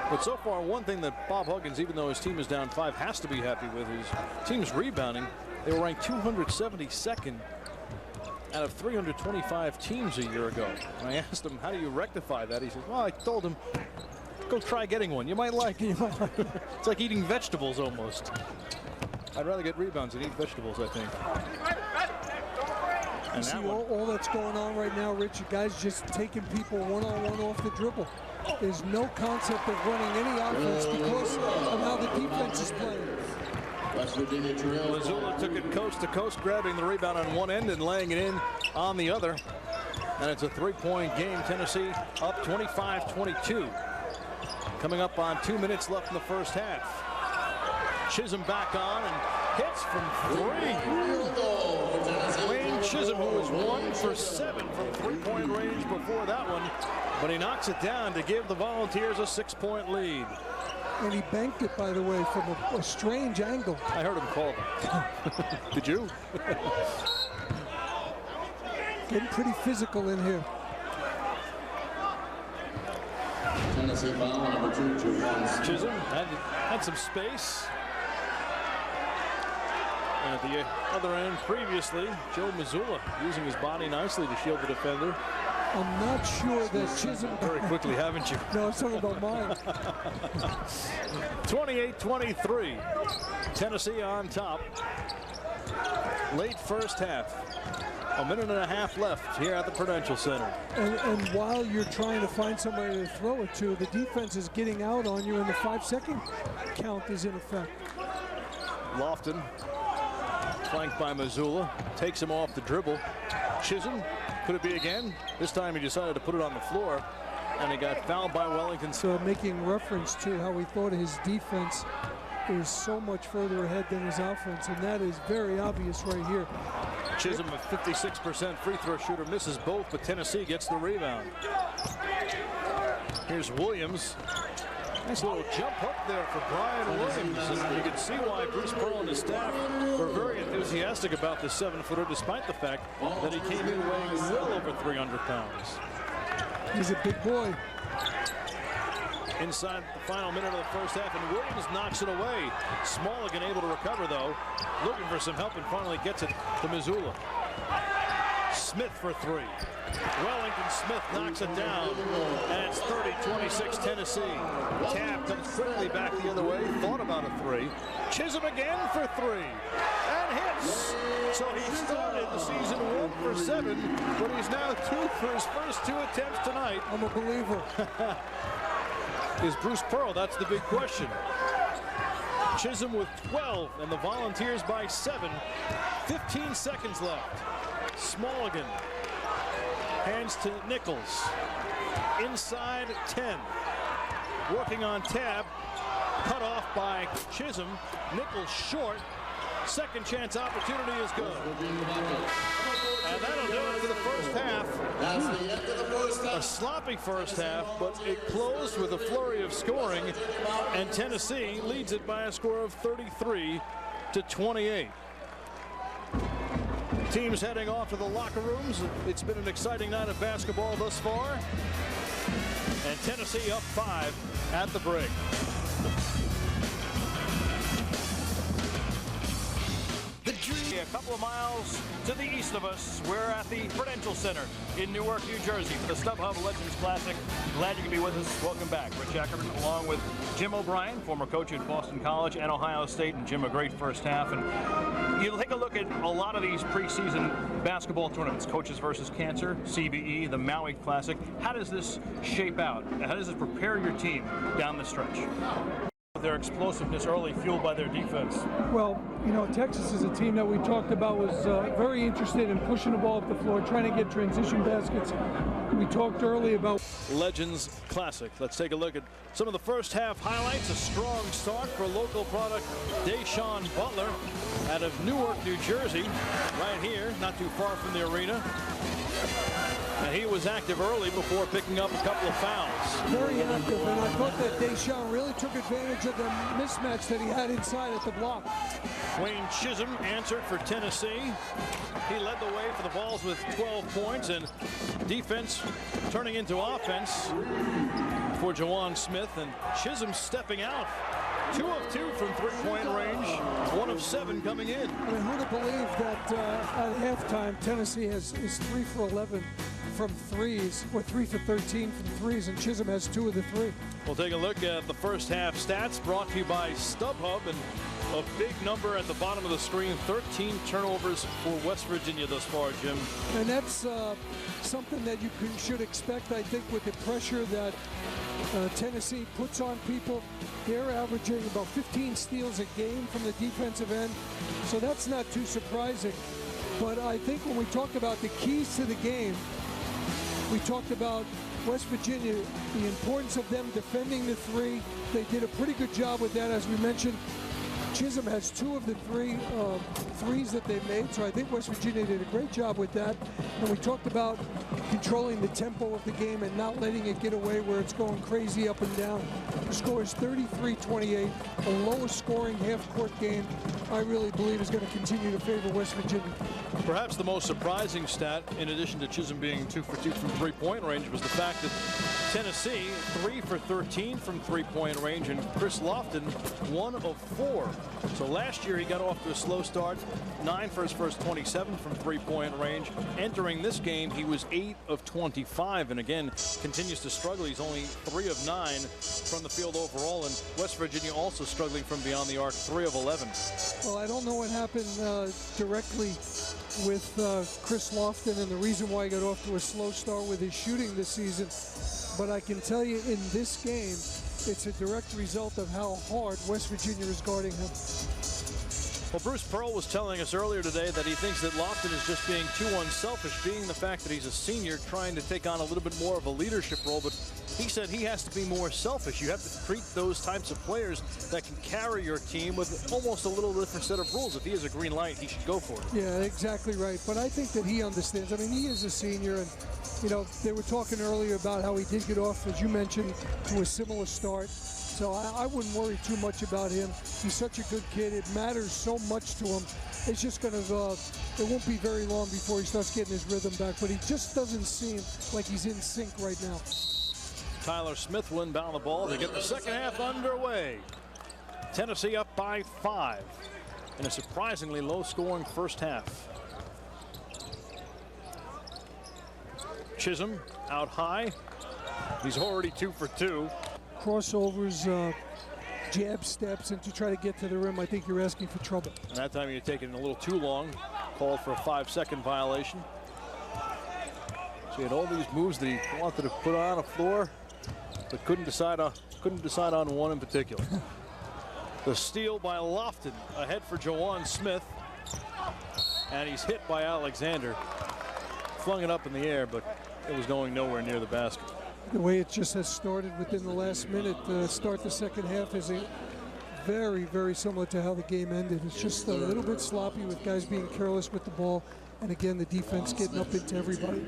But so far, one thing that Bob Huggins, even though his team is down 5, has to be happy with is team's rebounding. They were ranked 272nd out of 325 teams a year ago. And I asked him, how do you rectify that? He said, well, I told him, go try getting one. You might like it. It's like eating vegetables almost. I'd rather get rebounds than eat vegetables, I think. You And see that one, all that's going on right now, Rich, you guys just taking people one-on-one off the dribble. There's no concept of running any offense because of how the defense is playing. West Virginia trails. Mazzulla took it coast to coast, grabbing the rebound on one end and laying it in on the other. And it's a 3-point game. Tennessee up 25-22. Coming up on 2 minutes left in the first half. Chisholm back on and hits from 3. Wayne Chisholm, who was 1 for 7 from 3-point range before that one, but he knocks it down to give the Volunteers a 6-point lead. And he banked it, by the way, from a strange angle. I heard him call that. Did you? Getting pretty physical in here. Tennessee foul number 2, Chisholm had some space. And at the other end previously, Joe Mazzulla using his body nicely to shield the defender. I'm not sure that Chisholm... Very quickly, haven't you? No, it's something about mine. 28-23. Tennessee on top. Late first half. A minute and a half left here at the Prudential Center. And while you're trying to find somebody to throw it to, the defense is getting out on you and the 5-second count is in effect. Lofton, flanked by Mazzulla, takes him off the dribble. Chisholm, could it be again? This time he decided to put it on the floor, and he got fouled by Wellington. So making reference to how he thought his defense is so much further ahead than his offense, and that is very obvious right here. Chisholm, a 56% free throw shooter, misses both, but Tennessee gets the rebound. Here's Williams. Nice little jump up there for Brian Williams. And you can see why Bruce Pearl and his staff were very enthusiastic about this 7-footer, despite the fact that he came in weighing well over 300 pounds. He's a big boy. Inside the final minute of the first half, and Williams knocks it away. Smulligan able to recover, though, looking for some help, and finally gets it to Mazzulla. Smith for 3. Wellington Smith knocks it down, and it's 30-26 Tennessee. Tabb comes quickly back the other way, thought about a 3. Chisholm again for 3, and hits. So he started the season 1 for 7, but he's now 2 for his first 2 attempts tonight. I'm a believer. Is Bruce Pearl? That's the big question. Chisholm with 12, and the Volunteers by 7. 15 seconds left. Smulligan hands to Nichols. Inside 10. Working on Tabb. Cut off by Chisholm. Nichols short. Second chance opportunity is good. And that'll do it for the first half. That's the end of the first half. A sloppy first half, but it closed with a flurry of scoring, and Tennessee leads it by a score of 33-28. Teams heading off to the locker rooms. It's been an exciting night of basketball thus far, and Tennessee up 5 at the break. A couple of miles to the east of us, we're at the Prudential Center in Newark, New Jersey for the StubHub Legends Classic. Glad you can be with us. Welcome back. Rich Ackerman along with Jim O'Brien, former coach at Boston College and Ohio State, and Jim, a great first half. And you take a look at a lot of these preseason basketball tournaments, Coaches versus Cancer, CBE, the Maui Classic. How does this shape out? How does it prepare your team down the stretch? Their explosiveness early, fueled by their defense. Well, you know, Texas is a team that we talked about was very interested in pushing the ball up the floor, trying to get transition baskets. We talked early about Legends Classic. Let's take a look at some of the first half highlights. A strong start for local product Deshaun Butler out of Newark, New Jersey, right here, not too far from the arena. And he was active early before picking up a couple of fouls. Very active, and I thought that Deshaun really took advantage of the mismatch that he had inside at the block. Wayne Chisholm answered for Tennessee. He led the way for the Vols with 12 points, and defense turning into offense for Juwan Smith, and Chisholm stepping out. 2 of 2 from three-point range, 1 of 7 coming in. I mean, who'd have believed that at halftime Tennessee is 3 for 11 from threes, or 3 for 13 from threes, and Chisholm has 2 of the 3. We'll take a look at the first half stats brought to you by StubHub, and a big number at the bottom of the screen, 13 turnovers for West Virginia thus far, Jim. And that's something that you should expect, I think, with the pressure that Tennessee puts on people. They're averaging about 15 steals a game from the defensive end, so that's not too surprising. But I think when we talk about the keys to the game, we talked about West Virginia, the importance of them defending the 3. They did a pretty good job with that, as we mentioned. Chisholm has 2 of the 3 threes that they made, so I think West Virginia did a great job with that. And we talked about controlling the tempo of the game and not letting it get away where it's going crazy up and down. The score is 33-28, the lowest scoring half-court game I really believe is going to continue to favor West Virginia. Perhaps the most surprising stat, in addition to Chisholm being 2 for 2 from three-point range, was the fact that Tennessee 3 for 13 from three-point range, and Chris Lofton 1 of 4. So last year he got off to a slow start, 9 for his first 27 from three-point range. Entering this game, he was 8 of 25, and again continues to struggle. He's only 3 of 9 from the field overall, and West Virginia also struggling from beyond the arc, 3 of 11. Well, I don't know what happened directly with Chris Lofton and the reason why he got off to a slow start with his shooting this season, but I can tell you in this game it's a direct result of how hard West Virginia is guarding him. Well, Bruce Pearl was telling us earlier today that he thinks that Lofton is just being too unselfish, being the fact that he's a senior trying to take on a little bit more of a leadership role, but he said he has to be more selfish. You have to treat those types of players that can carry your team with almost a little different set of rules. If he has a green light, he should go for it. Yeah, exactly right. But I think that he understands. I mean, he is a senior, and you know, they were talking earlier about how he did get off, as you mentioned, to a similar start. So I wouldn't worry too much about him. He's such a good kid. It matters so much to him. It's just going to, it won't be very long before he starts getting his rhythm back, but he just doesn't seem like he's in sync right now. Tyler Smith will inbound the ball to get the second half underway. Tennessee up by 5 in a surprisingly low-scoring first half. Chisholm out high. He's already 2 for 2. Crossovers, jab steps, and to try to get to the rim, I think you're asking for trouble. And that time you're taking a little too long. Called for a 5-second violation. So he had all these moves that he wanted to put on a floor, but couldn't decide on one in particular. The steal by Lofton ahead for Juwan Smith, and he's hit by Alexander. Flung it up in the air, but it was going nowhere near the basket. The way it just has started within the last minute, start the second half is very, very similar to how the game ended. It's just a little bit sloppy with guys being careless with the ball, and again, the defense getting up into everybody.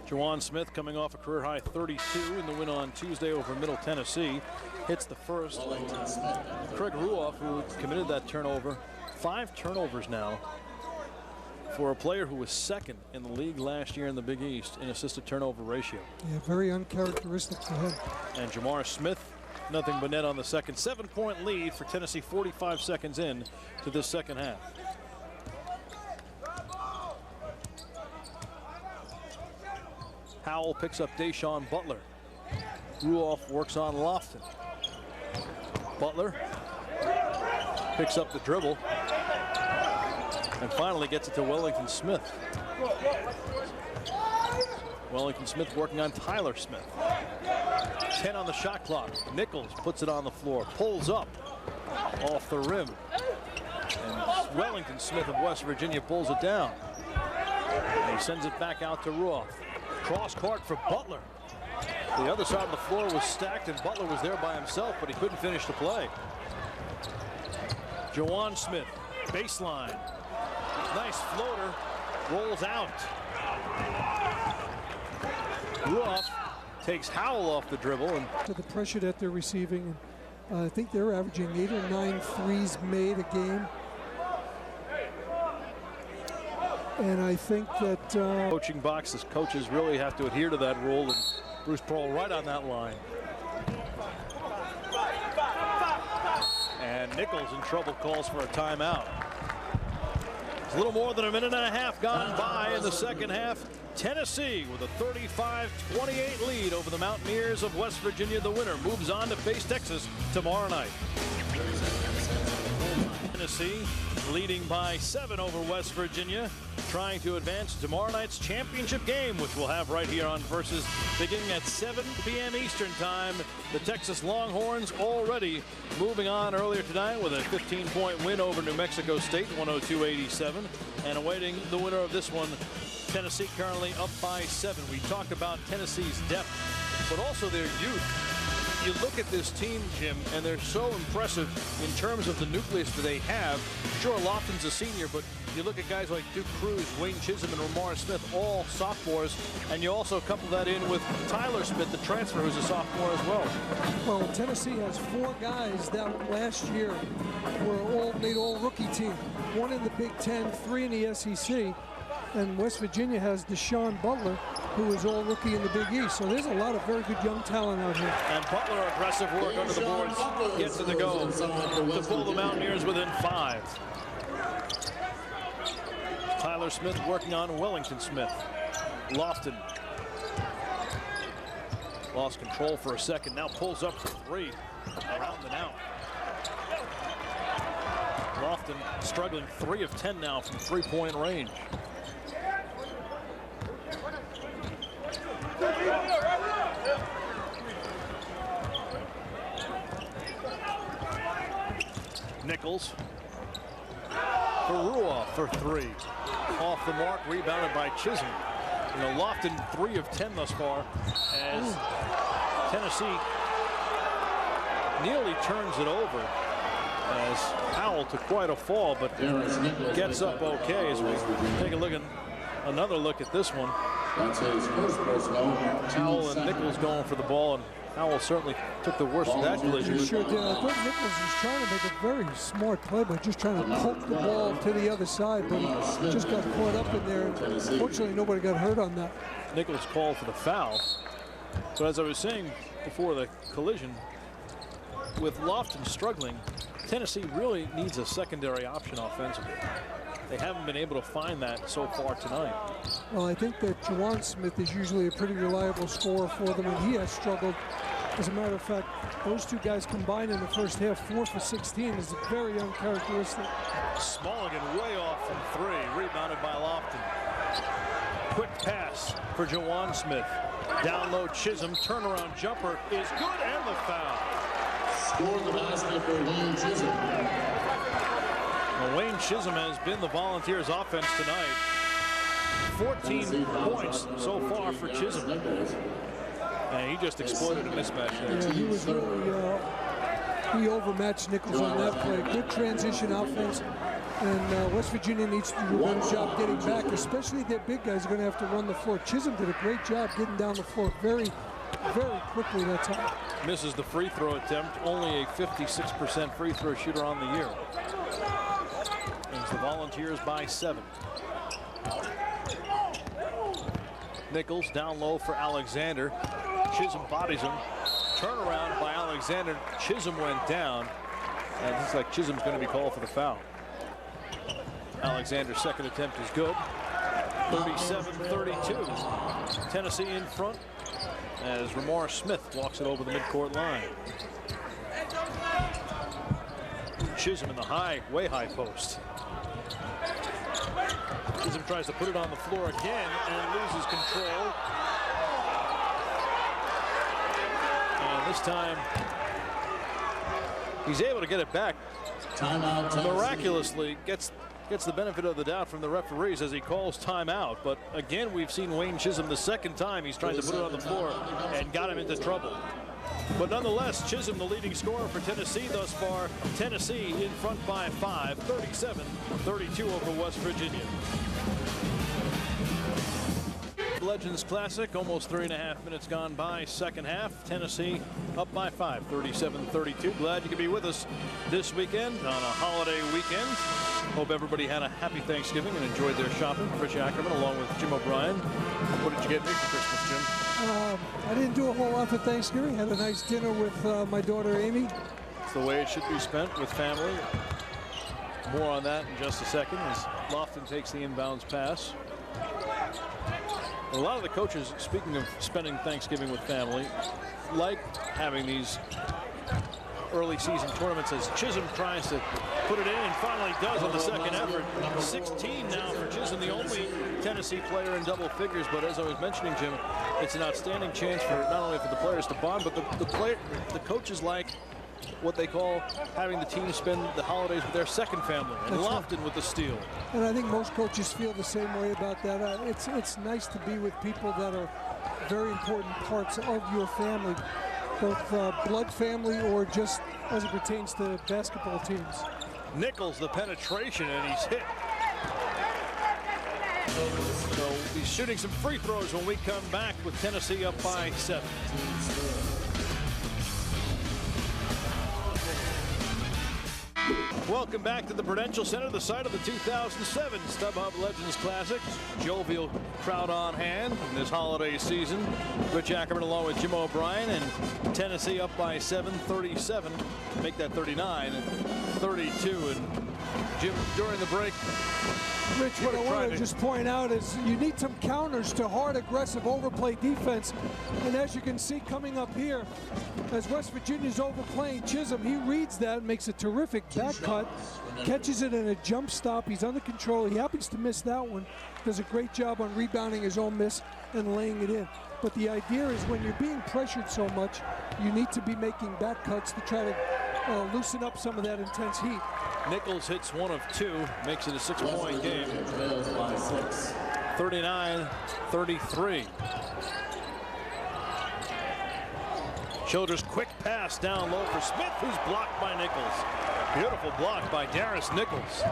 Juwan Smith coming off a career-high 32 in the win on Tuesday over Middle Tennessee. Hits the first. Craig Ruoff, who committed that turnover. 5 turnovers now for a player who was second in the league last year in the Big East in assisted turnover ratio. Yeah, very uncharacteristic for him. And Jamar Smith, nothing but net on the second. 7-point lead for Tennessee, 45 seconds in to this second half. Howell picks up Deshaun Butler. Ruoff works on Lofton. Butler picks up the dribble and finally gets it to Wellington Smith. Wellington Smith working on Tyler Smith. 10 on the shot clock. Nichols puts it on the floor, pulls up off the rim. And Wellington Smith of West Virginia pulls it down. And he sends it back out to Ruoff. Cross court for Butler. The other side of the floor was stacked and Butler was there by himself, but he couldn't finish the play. Juwan Smith, baseline. Nice floater, rolls out. Ruoff takes Howell off the dribble, and To the pressure that they're receiving. I think they're averaging 8 or 9 threes made a game. And I think that coaching boxes, coaches really have to adhere to that rule, and Bruce Pearl right on that line. And Nichols in trouble, calls for a timeout. It's a little more than a minute and a half gone by in the second half. Tennessee with a 35-28 lead over the Mountaineers of West Virginia. The winner moves on to face Texas tomorrow night. Tennessee leading by 7 over West Virginia, trying to advance tomorrow night's championship game, which we'll have right here on Versus, beginning at 7 p.m. Eastern time. The Texas Longhorns already moving on earlier tonight with a 15-point win over New Mexico State, 102-87, and awaiting the winner of this one. Tennessee currently up by 7. We talked about Tennessee's depth, but also their youth. You look at this team, Jim, and they're so impressive in terms of the nucleus that they have. Sure, Lofton's a senior, but you look at guys like Duke Cruz, Wayne Chisholm, and Ramar Smith, all sophomores, and you also couple that in with Tyler Smith, the transfer, who's a sophomore as well. well, Tennessee has 4 guys that last year made all rookie team. 1 in the Big Ten, 3 in the SEC. And West Virginia has Deshaun Butler, who is all rookie in the Big East. So there's a lot of very good young talent out here. And Butler, aggressive work under the boards, gets it to go to pull the Mountaineers within 5. Tyler Smith working on Wellington Smith. Lofton lost control for a second, now pulls up for 3. Around and out. Lofton struggling, 3 of 10 now from 3-point range. Nichols for Ruoff for 3. Off the mark, rebounded by Chisholm. You know, Lofton 3 of 10 thus far as Tennessee nearly turns it over as Howell took quite a fall, but gets up okay as we take a look at another look at this one. Howell and Nichols going for the ball, and Howell certainly took the worst of that collision. He sure did. I thought Nichols was trying to make a very smart play by just trying to poke the ball to the other side, but he just got caught up in there. Fortunately, nobody got hurt on that. Nichols called for the foul. So as I was saying before the collision, with Lofton struggling, Tennessee really needs a secondary option offensively. They haven't been able to find that so far tonight. Well, I think that Juwan Smith is usually a pretty reliable scorer for them, and he has struggled. As a matter of fact, those 2 guys combined in the first half, 4 for 16, is very uncharacteristic. Smulligan way off from 3, rebounded by Lofton. Quick pass for Juwan Smith. Down low, Chisholm, turnaround jumper is good, and the foul. Score the basket for Wayne Chisholm. Well, Wayne Chisholm has been the Volunteers' offense tonight. 14 points so far for Chisholm. And he just exploited a mismatch there. Yeah, he was really, he overmatched Nichols on that play. Good transition offense. And West Virginia needs to do a better job getting back, especially their big guys are going to have to run the floor. Chisholm did a great job getting down the floor very quickly that time. Misses the free throw attempt, only a 56% free throw shooter on the year. It's the Volunteers by 7. Nichols down low for Alexander. Chisholm bodies him. Turnaround by Alexander. Chisholm went down. And it looks like Chisholm's going to be called for the foul. Alexander's second attempt is good. 37-32. Tennessee in front as Ramar Smith walks it over the midcourt line. Chisholm in the way high post. Chisholm tries to put it on the floor again and loses control. And this time he's able to get it back. Timeout. Miraculously gets the benefit of the doubt from the referees as he calls timeout. But again, we've seen Wayne Chisholm the second time he's trying to put it on the floor and got him into trouble. But nonetheless, Chisholm, the leading scorer for Tennessee thus far. Tennessee in front by 5, 37-32 over West Virginia. Legends Classic. Almost 3.5 minutes gone by. Second half. Tennessee up by 5, 37-32. Glad you could be with us this weekend on a holiday weekend. Hope everybody had a happy Thanksgiving and enjoyed their shopping. Rich Ackerman along with Jim O'Brien. What did you get me for Christmas, Jim? I didn't do a whole lot for Thanksgiving. Had a nice dinner with my daughter Amy. It's the way it should be spent, with family. More on that in just a second as Lofton takes the inbounds pass. A lot of the coaches, speaking of spending Thanksgiving with family, like having these early season tournaments as Chisholm tries to put it in and finally does on the second effort. 16 now for Chisholm, the only Tennessee player in double figures. But as I was mentioning, Jim, it's an outstanding chance for not only for the players to bond, but the coaches like what they call having the team spend the holidays with their second family. And Lofton with the steal. And I think most coaches feel the same way about that. It's nice to be with people that are very important parts of your family, both blood family or just as it pertains to basketball teams. Nichols the penetration, and he's hit. So he's shooting some free throws when we come back with Tennessee up by 7. Welcome back to the Prudential Center, the site of the 2007 StubHub Legends Classic. Jovial crowd on hand in this holiday season. Rich Ackerman along with Jim O'Brien, and Tennessee up by 7, 37. Make that 39, 32. And Jim, during the break, Rich, what I want to just point out is you need some counters to hard, aggressive overplay defense. And as you can see coming up here, as West Virginia's overplaying Chisholm, he reads that and makes a terrific back cut, catches it in a jump stop. He's under control. He happens to miss that one. Does a great job on rebounding his own miss and laying it in. But the idea is when you're being pressured so much, you need to be making back cuts to try to loosen up some of that intense heat. Nichols hits 1 of 2, makes it a 6-point game. 39-33. Childress quick pass down low for Smith, who's blocked by Nichols. Beautiful block by Darius Nichols.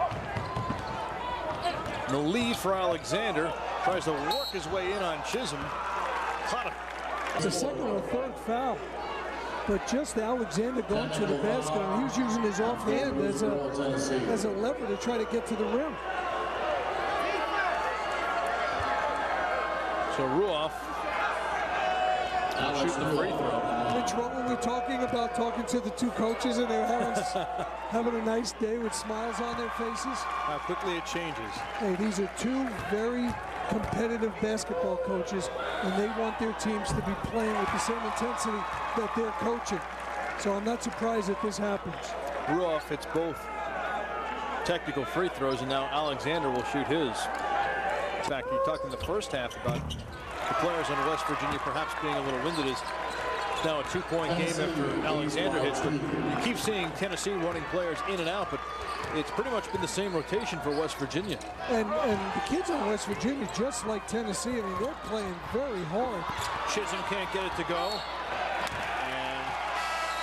The lead for Alexander, tries to work his way in on Chisholm. It's a second or third foul. But just Alexander going to the basket, and he was using his offhand as a lever to try to get to the rim. So Ruoff will shoot the free throw. Which what were we talking about? Talking to the two coaches, and they're having a nice day with smiles on their faces. How quickly it changes. Hey, these are two very competitive basketball coaches, and they want their teams to be playing with the same intensity that they're coaching. So I'm not surprised that this happens. Ruoff hits both technical free throws, and now Alexander will shoot his. In fact, you talked in the first half about the players on West Virginia perhaps being a little winded. It's now a 2-point game after Alexander hits. But you keep seeing Tennessee running players in and out, but it's pretty much been the same rotation for West Virginia. And the kids on West Virginia, just like Tennessee, I mean, they're playing very hard. Chisholm can't get it to go. And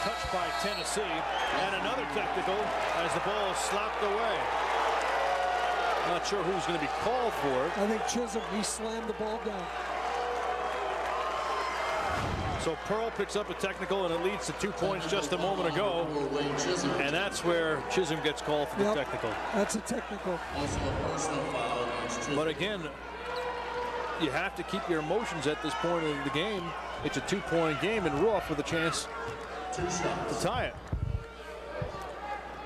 touched by Tennessee. And another technical as the ball is slapped away. Not sure who's going to be called for it. I think Chisholm, he slammed the ball down. So Pearl picks up a technical, and it leads to 2 points just a moment ago. And that's where Chisholm gets called for the technical. That's a technical. But again, you have to keep your emotions at this point in the game. It's a 2-point game, and Ruoff with a chance to tie it.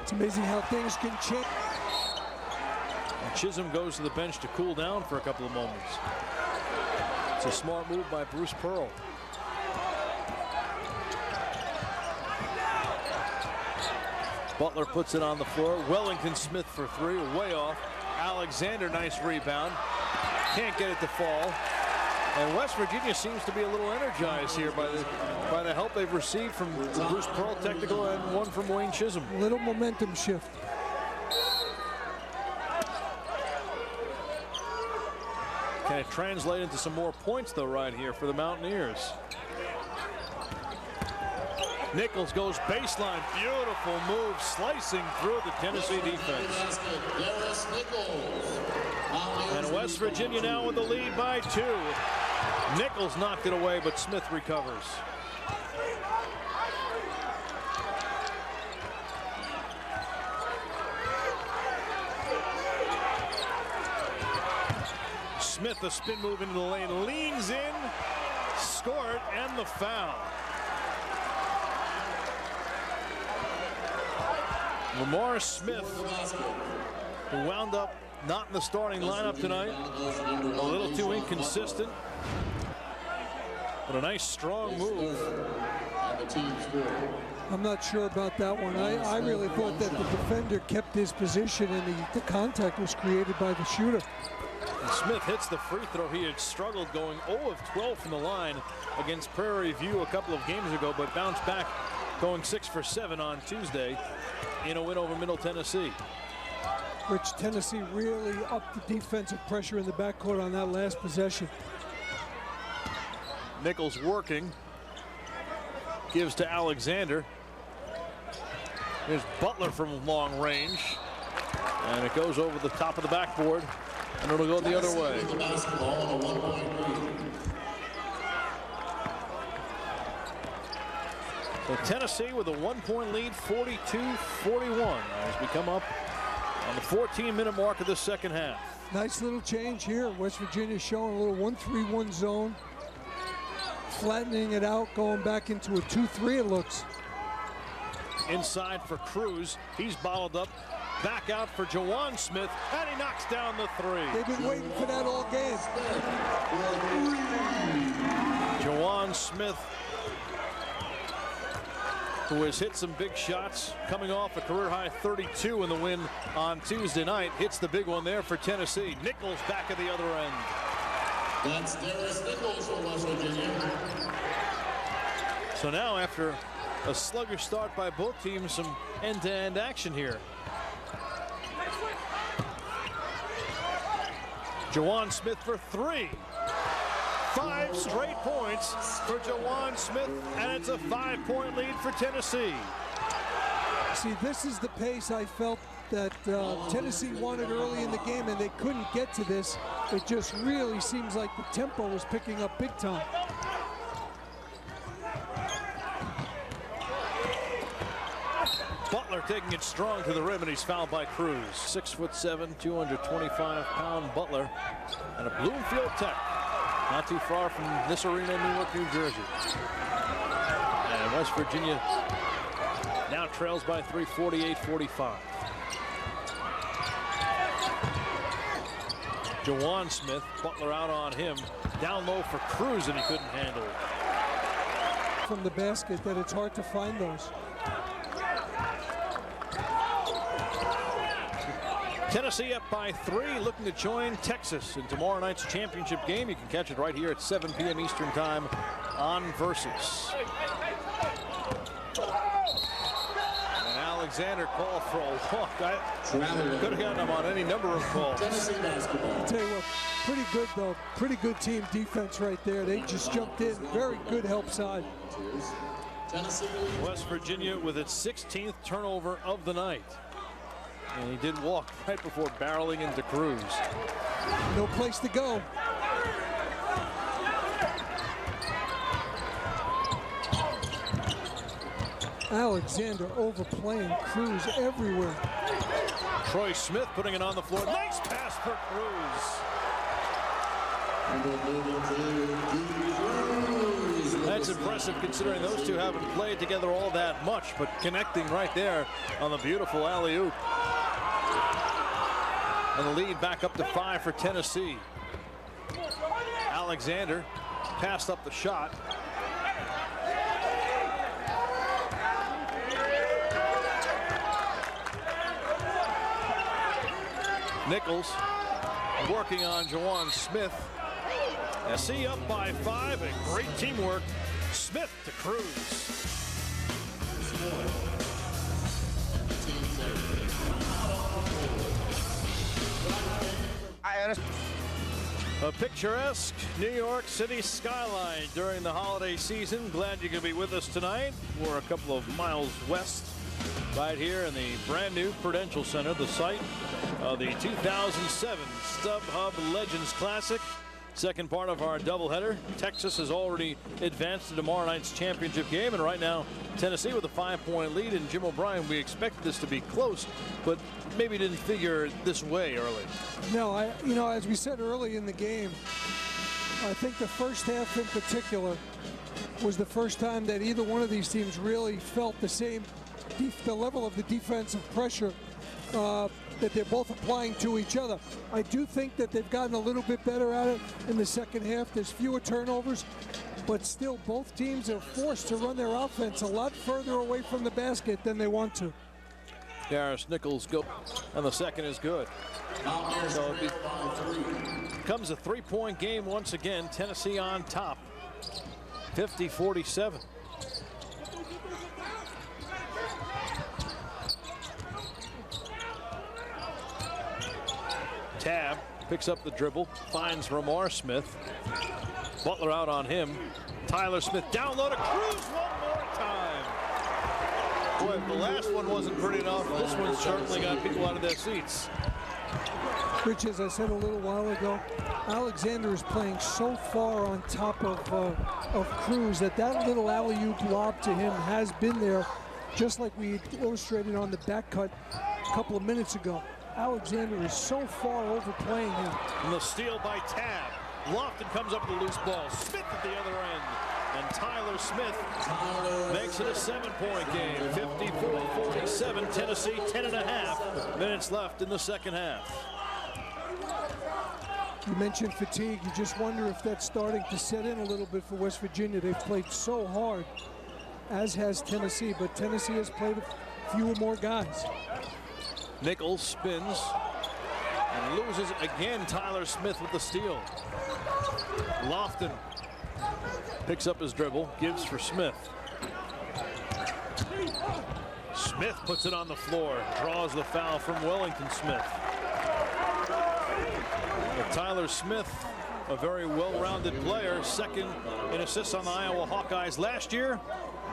It's amazing how things can change. And Chisholm goes to the bench to cool down for a couple of moments. It's a smart move by Bruce Pearl. Butler puts it on the floor. Wellington Smith for 3, way off. Alexander, nice rebound. Can't get it to fall. And West Virginia seems to be a little energized here by the help they've received from Bruce Pearl technical and one from Wayne Chisholm. A little momentum shift. Can it translate into some more points though right here for the Mountaineers? Nichols goes baseline. Beautiful move, slicing through the Tennessee defense. And West Virginia now with the lead by 2. Nichols knocked it away, but Smith recovers. Smith, a spin move into the lane, leans in, scored, and the foul. Lamar Smith, who wound up not in the starting lineup tonight, a little too inconsistent, but a nice strong move. I'm not sure about that one. I really thought that the defender kept his position and the contact was created by the shooter. And Smith hits the free throw. He had struggled going 0 of 12 from the line against Prairie View a couple of games ago, but bounced back going 6 for 7 on Tuesday in a win over Middle Tennessee. Which Tennessee really upped the defensive pressure in the backcourt on that last possession. Nichols working. Gives to Alexander. Here's Butler from long range. And it goes over the top of the backboard. And it'll go the other way. So Tennessee with a 1-point lead, 42-41, as we come up on the 14-minute mark of the second half. Nice little change here. West Virginia showing a little 1-3-1 zone. Flattening it out, going back into a 2-3 it looks. Inside for Cruz. He's bottled up. Back out for Jawan Smith, and he knocks down the three. They've been waiting for that all game. Jawan Smith, who has hit some big shots, coming off a career-high 32 in the win on Tuesday night, hits the big one there for Tennessee. Nichols back at the other end. That's Darius Nichols from West Virginia. So now, after a sluggish start by both teams, some end-to-end action here. Jawan Smith for 3. 5 straight points for Jawan Smith, and it's a 5-point lead for Tennessee. See, this is the pace I felt that Tennessee wanted early in the game, and they couldn't get to this. It just really seems like the tempo was picking up big time. Butler taking it strong to the rim, and he's fouled by Cruz. 6'7", 225-pound Butler, and a Bloomfield Tech, not too far from this arena in Newark, New Jersey. And West Virginia now trails by 3, 48-45. Jawan Smith, Butler out on him, down low for Cruz, and he couldn't handle it. From the basket, that it's hard to find those. Tennessee up by 3, looking to join Texas in tomorrow night's championship game. You can catch it right here at 7 p.m. Eastern Time on Versus. And Alexander called for a walk. I could have gotten him on any number of calls. Tennessee basketball. I'll tell you what, pretty good though. Pretty good team defense right there. They just jumped in. Very good help side. Tennessee. West Virginia with its 16th turnover of the night. And he did walk right before barreling into Cruz. No place to go. Alexander overplaying Cruz everywhere. Troy Smith putting it on the floor. Nice pass for Cruz. That's impressive considering those two haven't played together all that much, but connecting right there on the beautiful alley-oop. And the lead back up to 5 for Tennessee. Alexander passed up the shot. Nichols working on Jawan Smith. SC up by 5, and great teamwork. Smith to Cruz. A picturesque New York City skyline during the holiday season. Glad you could be with us tonight. We're a couple of miles west, right here in the brand new Prudential Center, the site of the 2007 StubHub Legends Classic. Second part of our doubleheader. Texas has already advanced to tomorrow night's championship game, and right now Tennessee with a 5-point lead. And Jim O'Brien, we expect this to be close, but maybe didn't figure this way early. No, as we said early in the game, I think the first half in particular was the first time that either one of these teams really felt the level of the defensive pressure that they're both applying to each other. I do think that they've gotten a little bit better at it in the second half. There's fewer turnovers, but still both teams are forced to run their offense a lot further away from the basket than they want to. Darius Nichols go, and the second is good. So it becomes a 3-point game once again. Tennessee on top, 50-47. Tabb picks up the dribble, finds Ramar Smith. Butler out on him. Tyler Smith down low to Cruz one more time. Boy, if the last one wasn't pretty enough, this one certainly got people out of their seats. Rich, as I said a little while ago, Alexander is playing so far on top of Cruz that little alley-oop lob to him has been there, just like we illustrated on the back cut a couple of minutes ago. Alexander is so far overplaying him. And the steal by Tabb. Lofton comes up with the loose ball. Smith at the other end. And Tyler Smith makes it a 7-point game. 54-47. Tennessee, 10.5 minutes left in the second half. You mentioned fatigue. You just wonder if that's starting to set in a little bit for West Virginia. They've played so hard, as has Tennessee, but Tennessee has played fewer more guys. Nichols spins and loses again. Tyler Smith with the steal. Lofton picks up his dribble, gives for Smith. Smith puts it on the floor, draws the foul from Wellington Smith. But Tyler Smith, a very well-rounded player, second in assists on the Iowa Hawkeyes last year,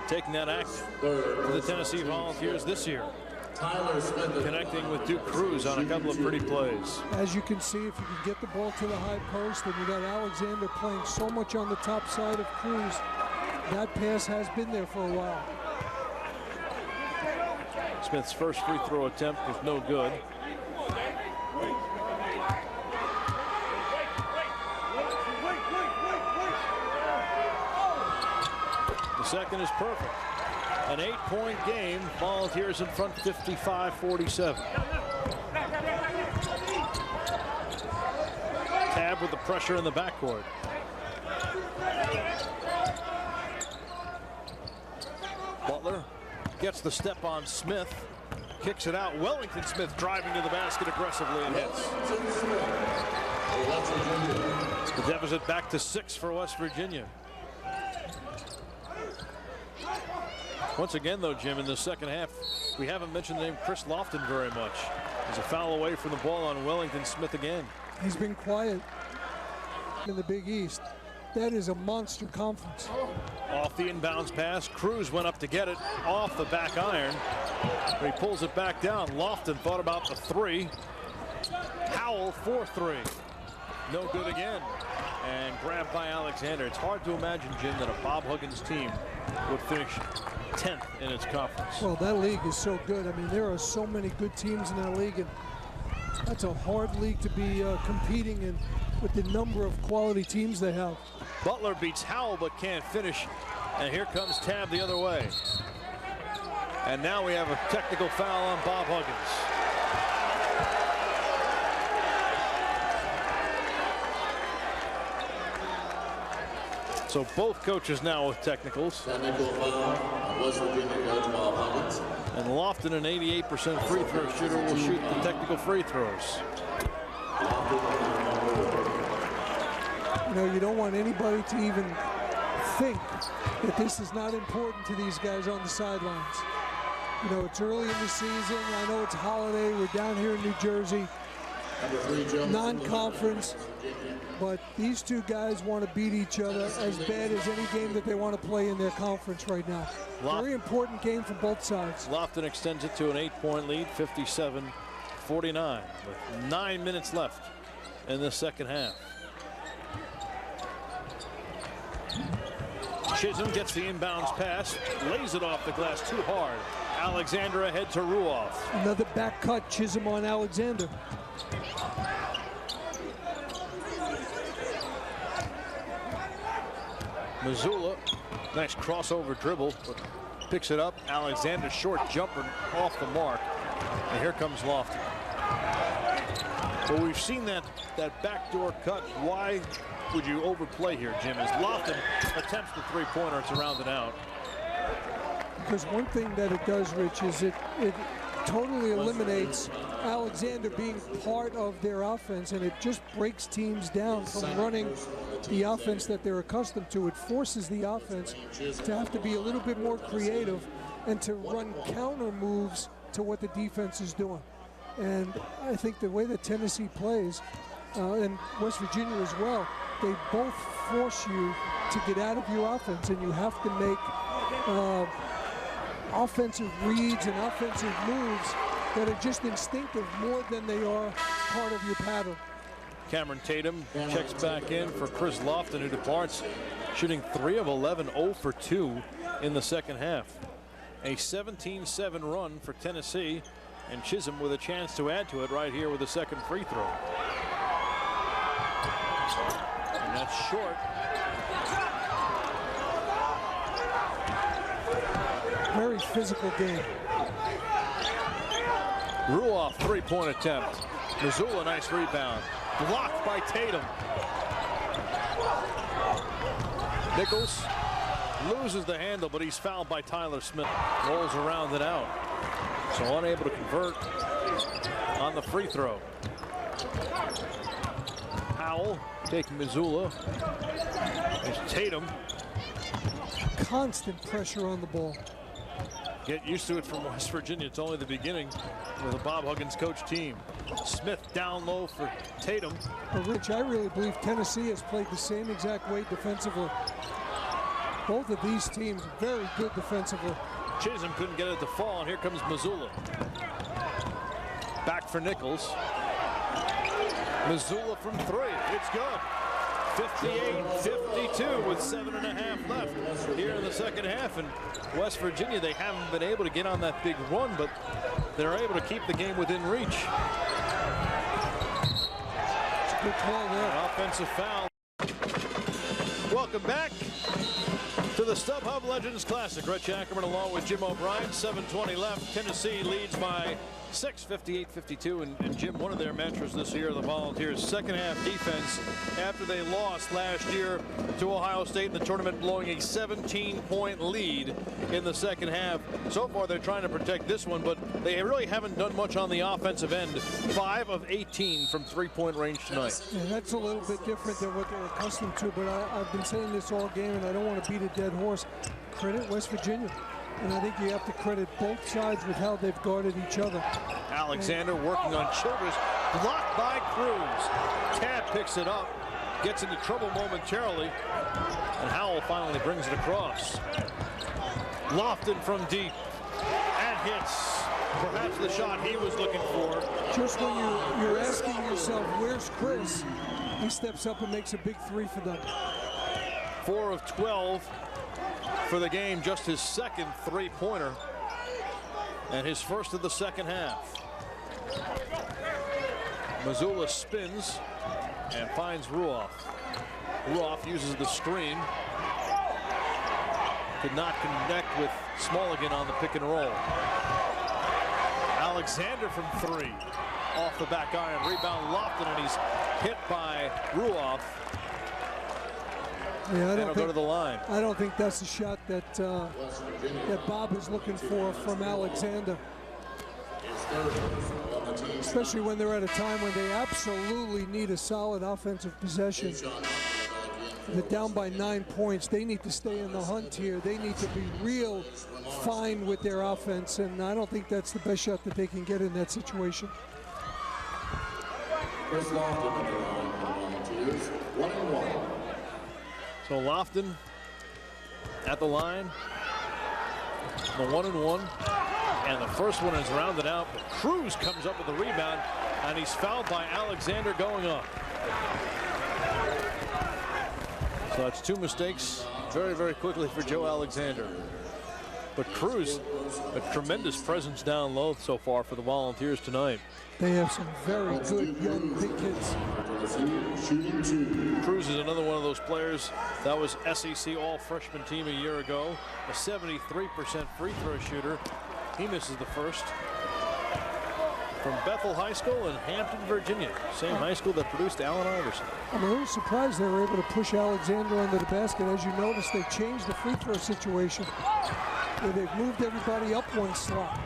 taking that act for the Tennessee Volunteers this year. Tyler Smith Connecting with Duke Cruz on a couple of pretty plays. As you can see, if you can get the ball to the high post, and you got Alexander playing so much on the top side of Cruz, that pass has been there for a while. Smith's first free throw attempt was no good. The second is perfect. An 8-point game. Volunteers in front, 55-47. Tabb with the pressure in the backcourt. Butler gets the step on Smith. Kicks it out. Wellington Smith driving to the basket aggressively and hits. The deficit back to 6 for West Virginia. Once again, though, Jim, in the second half, we haven't mentioned the name Chris Lofton very much. There's a foul away from the ball on Wellington Smith again. He's been quiet in the Big East. That is a monster conference. Off the inbounds pass, Cruz went up to get it off the back iron. He pulls it back down. Lofton thought about the three. Howell for 3. No good again. And grabbed by Alexander. It's hard to imagine, Jim, that a Bob Huggins team would finish 10th in its conference. Well, that league is so good. I mean, there are so many good teams in that league, and that's a hard league to be competing in with the number of quality teams they have. Butler beats Howell but can't finish, and here comes Tabb the other way. And now we have a technical foul on Bob Huggins. So both coaches now with technicals. Technical foul, West Virginia coach Bob Huggins. And Lofton, an 88% free throw shooter, will shoot the technical free throws. You know, you don't want anybody to even think that this is not important to these guys on the sidelines. You know, it's early in the season. I know it's a holiday. We're down here in New Jersey, non-conference. But these two guys want to beat each other as bad as any game that they want to play in their conference right now. Very important game for both sides. Lofton extends it to an 8-point lead, 57-49, with 9 minutes left in the second half. Chisholm gets the inbounds pass, lays it off the glass too hard. Alexander ahead to Ruoff. Another back cut, Chisholm on Alexander. Mazzulla, nice crossover dribble, but picks it up. Alexander, short jumper off the mark. And here comes Lofton. Well, we've seen that backdoor cut. Why would you overplay here, Jim? As Lofton attempts the three-pointer, it's rounded out. Because one thing that it does, Rich, is it totally eliminates Alexander being part of their offense, and it just breaks teams down from running the offense that they're accustomed to. It forces the offense to have to be a little bit more creative and to run counter moves to what the defense is doing. And I think the way that Tennessee plays, and West Virginia as well, they both force you to get out of your offense, and you have to make offensive reads and offensive moves that are just instinctive more than they are part of your pattern. Cameron Tatum checks back in for Chris Lofton, who departs, shooting 3 of 11, 0 for 2 in the second half. A 17-7 run for Tennessee, and Chisholm with a chance to add to it right here with a second free throw. And that's short. Very physical game. Ruoff, three-point attempt. Mazzulla, nice rebound. Blocked by Tatum. Nichols loses the handle, but he's fouled by Tyler Smith. Rolls around and out. So unable to convert on the free throw. Howell taking Mazzulla. There's Tatum. Constant pressure on the ball. Get used to it from West Virginia. It's only the beginning with a Bob Huggins coach team. Smith down low for Tatum. But Rich, I really believe Tennessee has played the same exact way defensively. Both of these teams very good defensively. Chisholm couldn't get it to fall, and here comes Mazzulla. Back for Nichols. Mazzulla from 3. It's good. 58-52 with 7.5 left here in the second half. And West Virginia, they haven't been able to get on that big run, but they're able to keep the game within reach. It's a good call there. An offensive foul. Welcome back to the StubHub Legends Classic. Rich Ackerman along with Jim O'Brien. 7:20 left. Tennessee leads by 6, 58-52. And Jim, one of their mantras this year, the Volunteers' second half defense after they lost last year to Ohio State in the tournament, blowing a 17-point lead in the second half. So far, they're trying to protect this one, but they really haven't done much on the offensive end. 5 of 18 from three-point range tonight. And that's a little bit different than what they're accustomed to, but I've been saying this all game, and I don't want to beat a dead horse. Credit West Virginia. And I think you have to credit both sides with how they've guarded each other. Alexander working on Childress, blocked by Cruz. Tad picks it up, gets into trouble momentarily, and Howell finally brings it across. Lofton from deep, and hits. Perhaps the shot he was looking for. Just when you're asking yourself, where's Chris? He steps up and makes a big 3 for them. 4 of 12 for the game, just his second three-pointer and his first of the second half. Mazzulla spins and finds Ruoff. Ruoff uses the screen. Could not connect with Smulligan on the pick and roll. Alexander from 3 off the back iron. Rebound Lofton, and he's hit by Ruoff. Yeah, That'll go to the line. I don't think that's the shot that that Bob is looking for from Alexander. Especially when they're at a time when they absolutely need a solid offensive possession. They're down by 9 points. They need to stay in the hunt here. They need to be real fine with their offense, and I don't think that's the best shot that they can get in that situation. Chris Lofton on the line for the Volunteers, 1-1. So Lofton at the line, the 1-1, and the first one is rounded out, but Cruz comes up with the rebound, and he's fouled by Alexander going up. So it's 2 mistakes very, very quickly for Joe Alexander. But Cruz, a tremendous presence down low so far for the Volunteers tonight. They have some very good young big kids. Cruz is another one of those players that was SEC all-freshman team a year ago. A 73% free throw shooter. He misses the first. From Bethel High School in Hampton, Virginia. Same high school that produced Allen Iverson. I'm a little surprised they were able to push Alexander under the basket. As you notice, they changed the free throw situation, where they've moved everybody up one slot.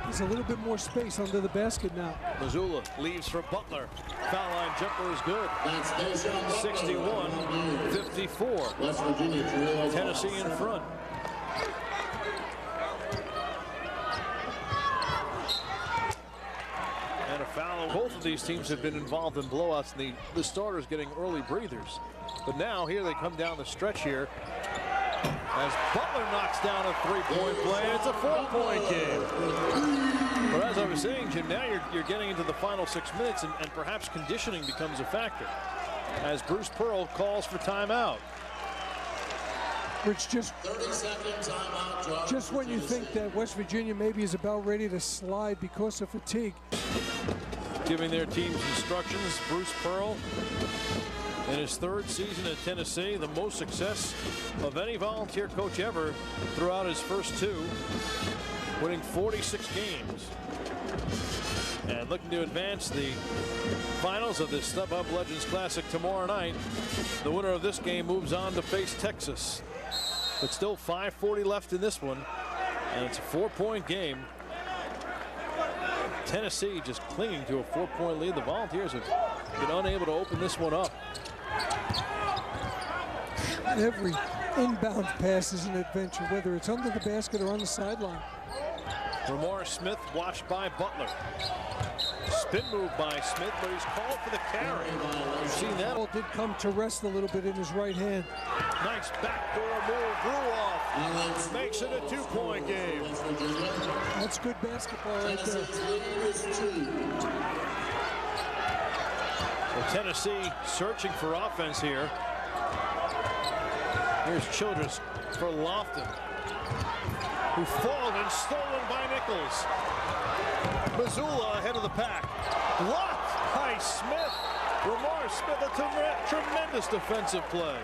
There's a little bit more space under the basket now. Missoula leaves for Butler. Foul line jumper is good. 61-54. West Virginia trails Tennessee in front. And a foul. Both of these teams have been involved in blowouts, and the starters getting early breathers. But now here they come down the stretch here as Butler knocks down a three-point play. It's a 4-point game. But as I was saying, Jim, now you're getting into the final 6 minutes, and perhaps conditioning becomes a factor as Bruce Pearl calls for timeout. Rich, 30-second timeout. just when you think that West Virginia maybe is about ready to slide because of fatigue. Giving their teams instructions, Bruce Pearl, in his third season at Tennessee, the most success of any Volunteer coach ever throughout his first two, winning 46 games. And looking to advance the finals of the StubHub Legends Classic tomorrow night. The winner of this game moves on to face Texas. But still 5:40 left in this one, and it's a 4-point game. Tennessee just clinging to a 4-point lead. The Volunteers have been unable to open this one up. Every inbound pass is an adventure, whether it's under the basket or on the sideline. Ramar Smith watched by Butler. Spin move by Smith, but he's called for the carry. You've seen that. Ball did come to rest a little bit in his right hand. Nice backdoor move. Ruoff makes it a 2-point game. That's good basketball right there. Well, Tennessee searching for offense here. Here's Childress for Lofton, who fallen and stolen by Nichols. Missoula ahead of the pack. Blocked by Smith. Ramar Smith, a tremendous defensive play.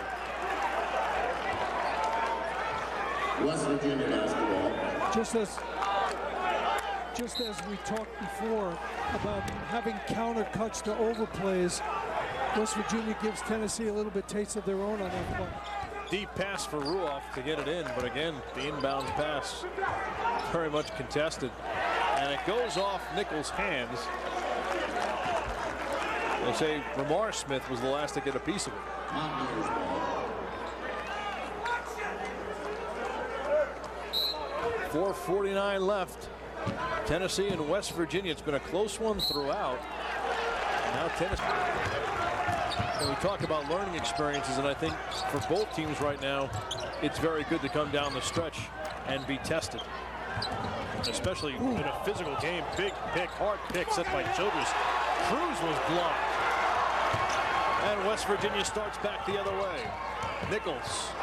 West Virginia basketball. Just as we talked before about having counter cuts to overplays, West Virginia gives Tennessee a little bit taste of their own on that play. Deep pass for Ruoff to get it in, but again, the inbound pass very much contested. And it goes off Nichols' hands. They say Ramar Smith was the last to get a piece of it. 4:49 left. Tennessee and West Virginia. It's been a close one throughout. Now Tennessee. And we talk about learning experiences, and I think for both teams right now, it's very good to come down the stretch and be tested. Especially in a physical game. Big pick, hard pick set by Childress. Cruz was blocked. And West Virginia starts back the other way. Nichols.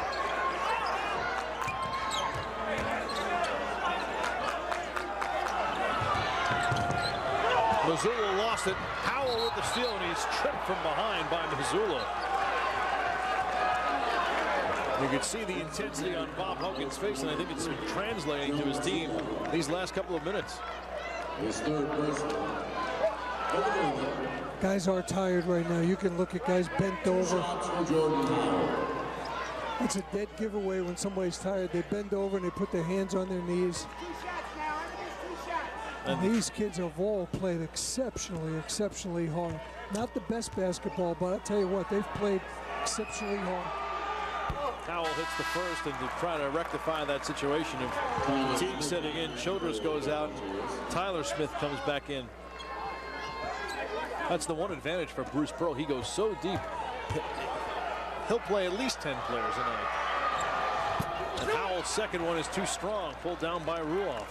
Missoula lost it. Howell with the steal, and he's tripped from behind by Missoula. You could see the intensity on Bob Hogan's face, and I think it's been translating to his team these last couple of minutes. His third person. Guys are tired right now. You can look at guys bent over. It's a dead giveaway when somebody's tired. They bend over and they put their hands on their knees. And these kids have all played exceptionally hard. Not the best basketball, but I'll tell you what, they've played exceptionally hard. Howell hits the first, and to try to rectify that situation of fatigue setting in, Childress goes out, Tyler Smith comes back in. That's the one advantage for Bruce Pearl. He goes so deep, he'll play at least 10 players tonight. And Howell's second one is too strong, pulled down by Ruoff.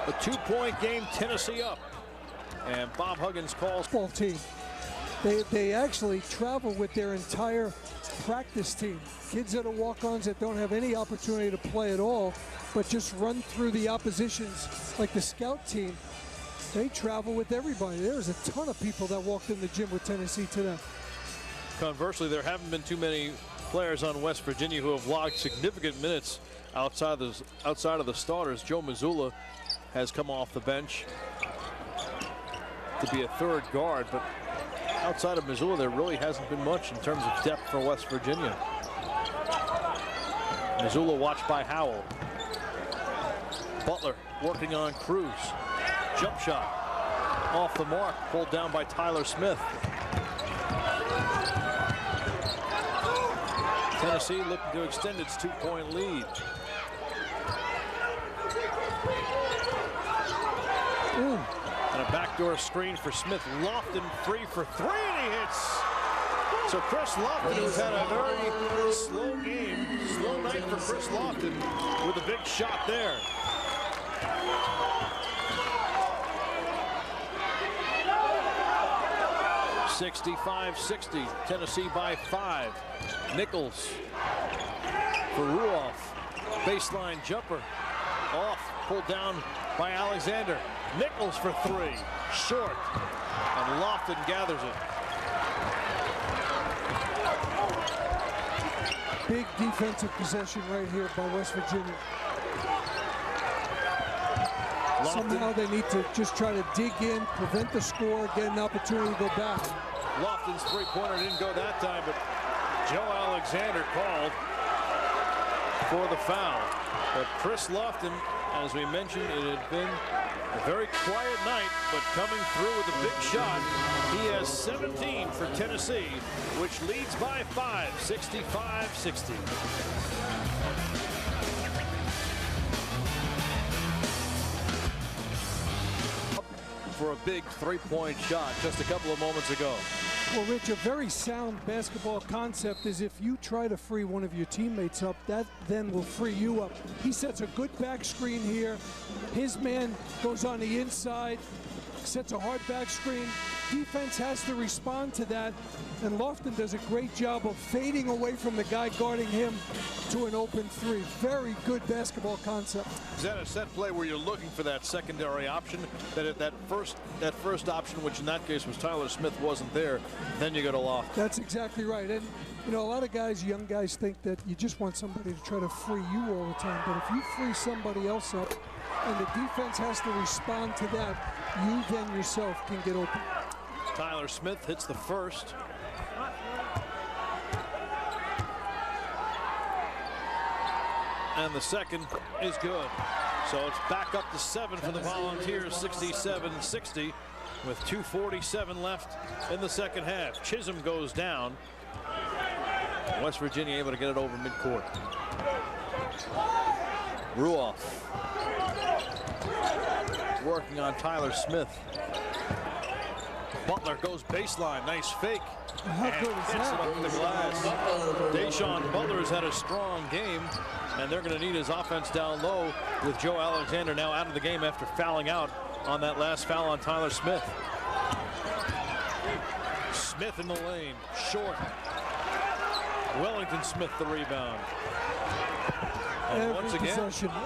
A 2-point game, Tennessee up. And Bob Huggins calls. Ball team. They actually travel with their entire practice team. Kids that are walk-ons that don't have any opportunity to play at all, but just run through the oppositions like the scout team. They travel with everybody. There's a ton of people that walked in the gym with Tennessee today. Conversely, there haven't been too many players on West Virginia who have logged significant minutes outside of the starters. Joe Mazzulla has come off the bench to be a third guard, but outside of Mazzulla, there really hasn't been much in terms of depth for West Virginia. Mazzulla watched by Howell. Butler working on Cruz. Jump shot off the mark, pulled down by Tyler Smith. Tennessee looking to extend its 2-point lead. And a backdoor screen for Smith. Lofton free for three, and he hits. So Chris Lofton, who's had a very slow game, slow night for Chris Lofton, with a big shot there. (65-60), Tennessee by 5. Nichols for Ruoff. Baseline jumper. Off, pulled down by Alexander. Nichols for 3, short, and Lofton gathers it. Big defensive possession right here by West Virginia. Somehow they need to just try to dig in, prevent the score, get an opportunity to go back. Lofton's three-pointer didn't go that time, but Joe Alexander called for the foul. But Chris Lofton, as we mentioned, it had been a very quiet night, but coming through with a big shot. He has 17 for Tennessee, which leads by 5, 65-60. For a big three-point shot just a couple of moments ago. Well, Rich, a very sound basketball concept is if you try to free one of your teammates up, that then will free you up. He sets a good back screen here. His man goes on the inside, sets a hard back screen. Defense has to respond to that, and Lofton does a great job of fading away from the guy guarding him to an open three. Very good basketball concept. Is that a set play where you're looking for that secondary option? That first option, which in that case was Tyler Smith, wasn't there. Then you go to Lofton. That's exactly right. And you know, a lot of guys, young guys, think that you just want somebody to try to free you all the time. But if you free somebody else up, and the defense has to respond to that, you then yourself can get open. Tyler Smith hits the first. And the second is good. So it's back up to 7 for the Volunteers, 67-60, with 2:47 left in the second half. Chisholm goes down. West Virginia able to get it over midcourt. Ruoff working on Tyler Smith. Butler goes baseline, nice fake. How good is that? It up in the glass. Deshaun Butler's had a strong game, and they're going to need his offense down low with Joe Alexander now out of the game after fouling out on that last foul on Tyler Smith. Smith in the lane, short. Wellington Smith the rebound. And once again,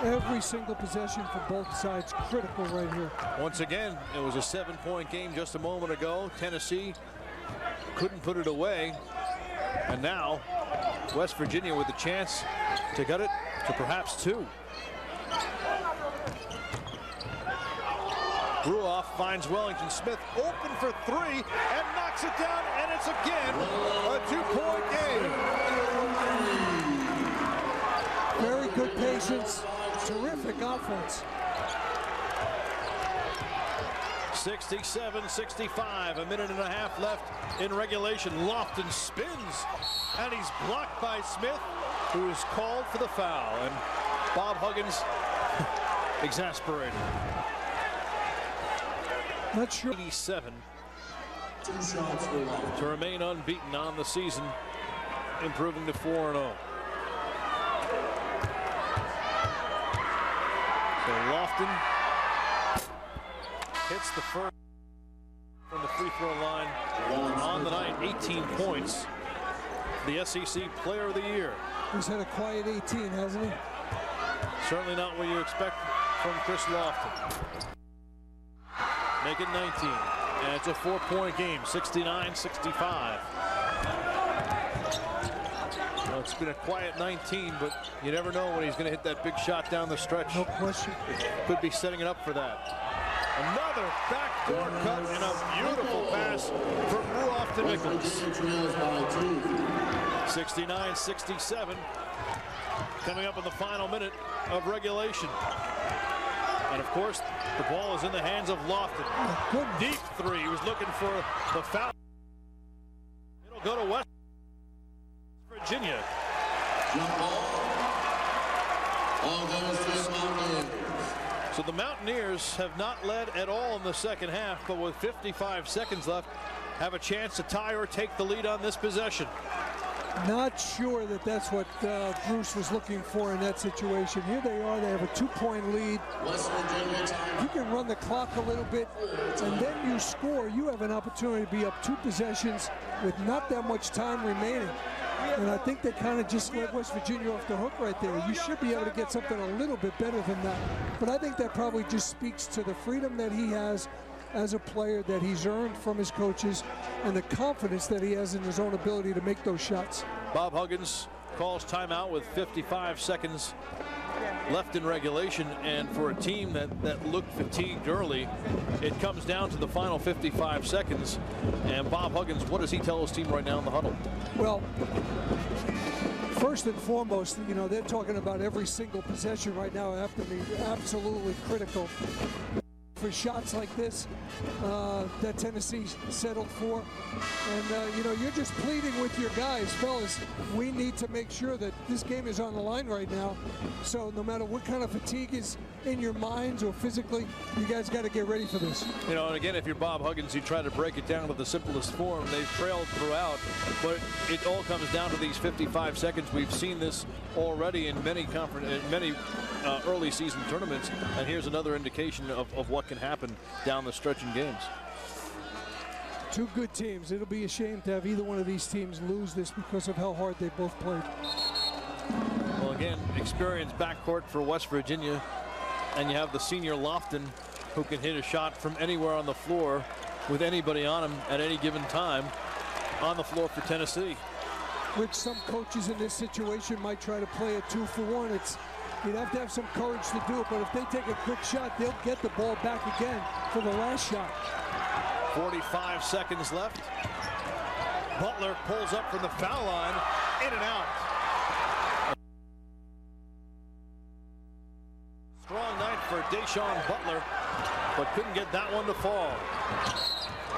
every single possession for both sides critical right here. Once again, it was a 7-point game just a moment ago. Tennessee couldn't put it away, and now West Virginia with a chance to get it to perhaps 2. Ruoff finds Wellington Smith open for 3 and knocks it down, and it's again a 2-point game. Very good patience, terrific offense. 67-65, a minute and a half left in regulation. Lofton spins, and he's blocked by Smith, who is called for the foul. And Bob Huggins exasperated. Not sure. 87 to remain unbeaten on the season, improving to 4-0. So Lofton hits the first. from the free throw line on the night, 18 points. The SEC Player of the Year. He's had a quiet 18, hasn't he? Certainly not what you expect from Chris Lofton. Make it 19, and it's a 4-point game, 69-65. Well, it's been a quiet 19, but you never know when he's going to hit that big shot down the stretch. No question. Could be setting it up for that. Another backdoor cut and a beautiful pass from Lofton Nichols. 69-67. Coming up in the final minute of regulation. And of course, the ball is in the hands of Lofton. Deep three. He was looking for the foul. It'll go to West Virginia. So the Mountaineers have not led at all in the second half, but with 55 seconds left, have a chance to tie or take the lead on this possession. Not sure that that's what Bruce was looking for in that situation. Here they are. They have a 2-point lead. You can run the clock a little bit, and then you score. You have an opportunity to be up 2 possessions with not that much time remaining. And I think they kind of just let West Virginia off the hook right there. You should be able to get something a little bit better than that. But I think that probably just speaks to the freedom that he has as a player, that he's earned from his coaches, and the confidence that he has in his own ability to make those shots. Bob Huggins calls timeout with 55 seconds left in regulation, and for a team that looked fatigued early, it comes down to the final 55 seconds. And Bob Huggins, what does he tell his team right now in the huddle? Well, first and foremost, you know, they're talking about every single possession right now have to be absolutely critical for shots like this that Tennessee settled for. And you know, you're just pleading with your guys, fellas, we need to make sure that this game is on the line right now. So no matter what kind of fatigue is in your minds or physically, you guys got to get ready for this. You know, and again, if you're Bob Huggins, you try to break it down to the simplest form. They've trailed throughout, but it all comes down to these 55 seconds. We've seen this already in many early season tournaments, and here's another indication of what can happen down the stretch in games. 2 good teams. It'll be a shame to have either one of these teams lose this because of how hard they both played. Well, again, experienced backcourt for West Virginia, and you have the senior Lofton, who can hit a shot from anywhere on the floor with anybody on him at any given time on the floor for Tennessee. Which some coaches in this situation might try to play a 2-for-1. You'd have to have some courage to do it, but if they take a quick shot, they'll get the ball back again for the last shot. 45 seconds left. Butler pulls up from the foul line, in and out. Strong night for Deshaun Butler, but couldn't get that one to fall.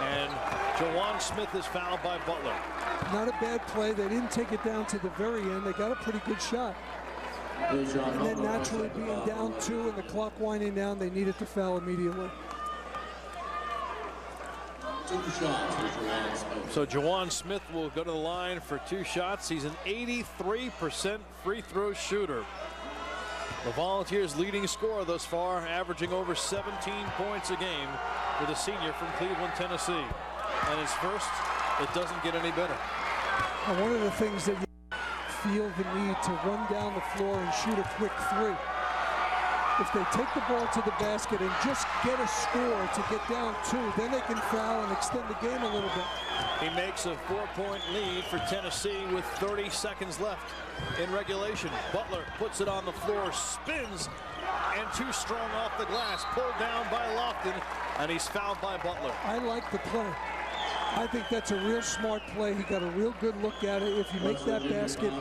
And Jawan Smith is fouled by Butler. Not a bad play. They didn't take it down to the very end. They got a pretty good shot. And then naturally being down 2 and the clock winding down, they needed to foul immediately. So Jawan Smith will go to the line for 2 shots. He's an 83% free throw shooter. The Volunteers' leading scorer thus far, averaging over 17 points a game for the senior from Cleveland, Tennessee. And his first, it doesn't get any better. And one of the things that you feel the need to run down the floor and shoot a quick 3. If they take the ball to the basket and just get a score to get down 2, then they can foul and extend the game a little bit. He makes a 4-point lead for Tennessee with 30 seconds left in regulation. Butler puts it on the floor, spins, and too strong off the glass. Pulled down by Lofton, and he's fouled by Butler. I like the play. I think that's a real smart play. He got a real good look at it. If you make that basket,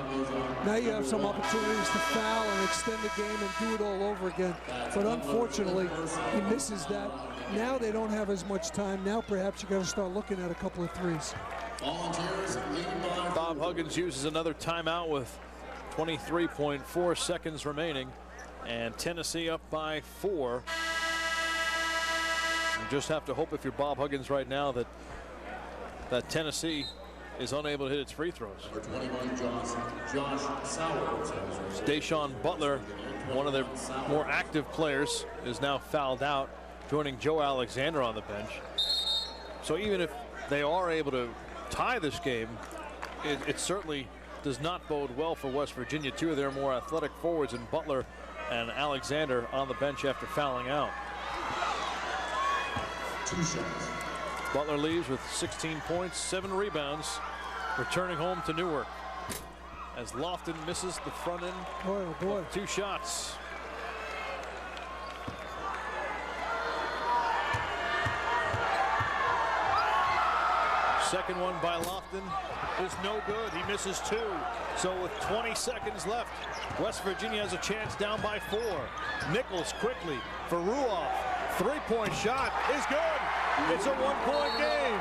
now you have some opportunities to foul and extend the game and do it all over again. But unfortunately, he misses that. Now they don't have as much time. Now perhaps you got to start looking at a couple of 3s. Bob Huggins uses another timeout with 23.4 seconds remaining, and Tennessee up by 4. You just have to hope, if you're Bob Huggins right now, that Tennessee is unable to hit its free throws. Deshaun Butler, one of their more active players, is now fouled out, joining Joe Alexander on the bench. So even if they are able to tie this game, it certainly does not bode well for West Virginia. Two of their more athletic forwards in Butler and Alexander on the bench after fouling out. 2 shots. Butler leaves with 16 points, 7 rebounds, returning home to Newark as Lofton misses the front end. Boy, oh boy. 2 shots. Second one by Lofton is no good. He misses 2. So with 20 seconds left, West Virginia has a chance down by 4. Nichols quickly for Ruoff. 3-point shot is good. It's a 1-point game.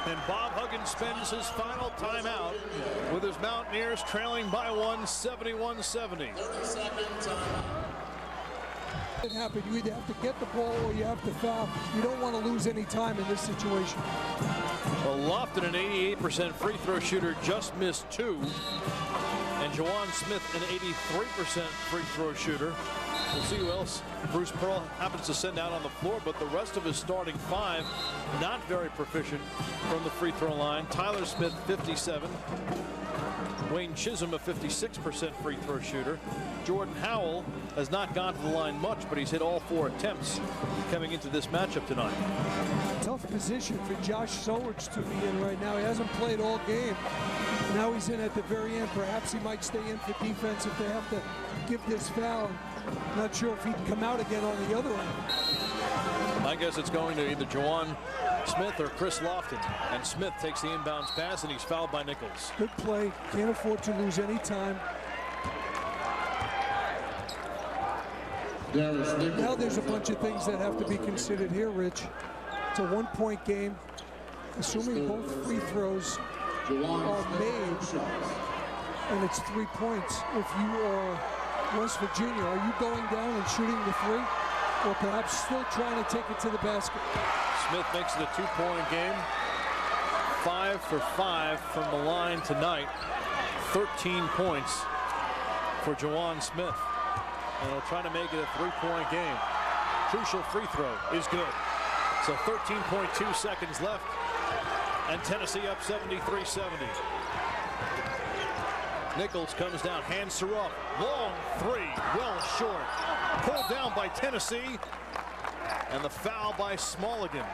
And Bob Huggins spends his final timeout with his Mountaineers trailing by 1, 71-70. It happened. You either have to get the ball or you have to foul. You don't want to lose any time in this situation. Well, Lofton, an 88% free throw shooter, just missed 2. And Juwan Smith, an 83% free throw shooter. We'll see who else Bruce Pearl happens to send out on the floor, but the rest of his starting 5 not very proficient from the free throw line. Tyler Smith, 57. Wayne Chisholm, a 56% free throw shooter. Jordan Howell has not gone to the line much, but he's hit all 4 attempts coming into this matchup tonight. Tough position for Josh Sowards to be in right now. He hasn't played all game. Now he's in at the very end. Perhaps he might stay in for defense if they have to give this foul. Not sure if he'd come out again on the other end. I guess it's going to either Juwan Smith or Chris Lofton. And Smith takes the inbounds pass, and he's fouled by Nichols. Good play. Can't afford to lose any time. Now there's a bunch of things that have to be considered here, Rich. It's a 1-point game. Assuming both free throws are made, and it's 3 points. If you are West Virginia, are you going down and shooting the 3, or perhaps still trying to take it to the basket? Smith makes it a 2-point game. 5 for 5 from the line tonight. 13 points for Juwan Smith. And he'll try to make it a 3-point game. Crucial free throw is good. So 13.2 seconds left. And Tennessee up 73-70. Nichols comes down, hands her up. Long 3, well short. Pulled down by Tennessee. And the foul by Smulligan.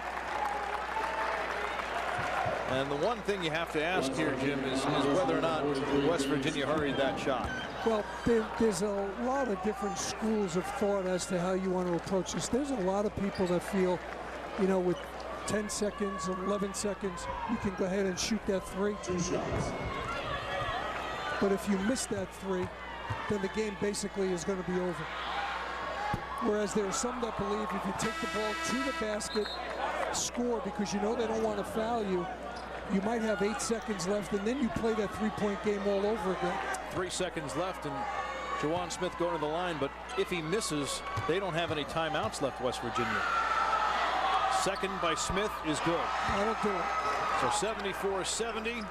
And the one thing you have to ask here, Jim, is whether or not West Virginia hurried that shot. Well, there's a lot of different schools of thought as to how you want to approach this. There's a lot of people that feel, you know, with 10 seconds, 11 seconds, you can go ahead and shoot that 3. 2 shots. But if you miss that 3, then the game basically is going to be over. Whereas there are some that believe if you take the ball to the basket, score because you know they don't want to foul you, you might have 8 seconds left, and then you play that 3-point game all over again. 3 seconds left, and Juwan Smith going to the line, but if he misses, they don't have any timeouts left, West Virginia. Second by Smith is good. That'll do it. So 74-70.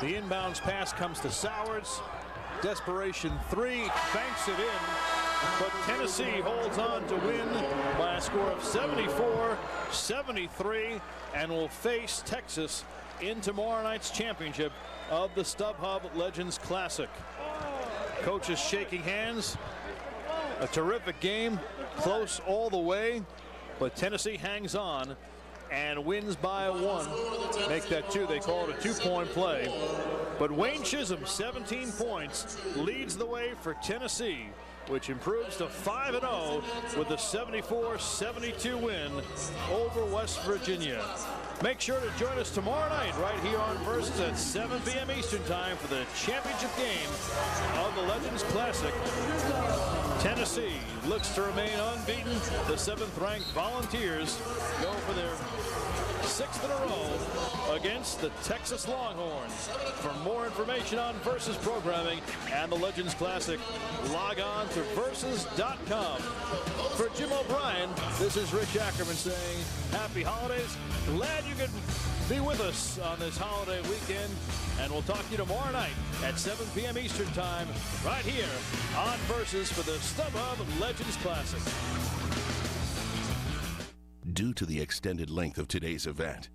The inbounds pass comes to Sowards. Desperation 3, banks it in, but Tennessee holds on to win by a score of 74-73 and will face Texas in tomorrow night's championship of the StubHub Legends Classic. Coaches shaking hands. A terrific game, close all the way, but Tennessee hangs on and wins by 1. Make that 2. They call it a 2-point play. But Wayne Chisholm, 17 points, leads the way for Tennessee, which improves to 5-0 with a 74-72 win over West Virginia. Make sure to join us tomorrow night right here on Versus at 7 p.m. Eastern Time for the championship game of the Legends Classic. Tennessee looks to remain unbeaten. The 7th-ranked Volunteers go for their 6th in a row against the Texas Longhorns. For more information on Versus programming and the Legends Classic, log on to Versus.com. For Jim O'Brien, this is Rich Ackerman saying happy holidays. Glad you could be with us on this holiday weekend, and we'll talk to you tomorrow night at 7 p.m. Eastern Time right here on Versus for the StubHub Legends Classic. due to the extended length of today's event.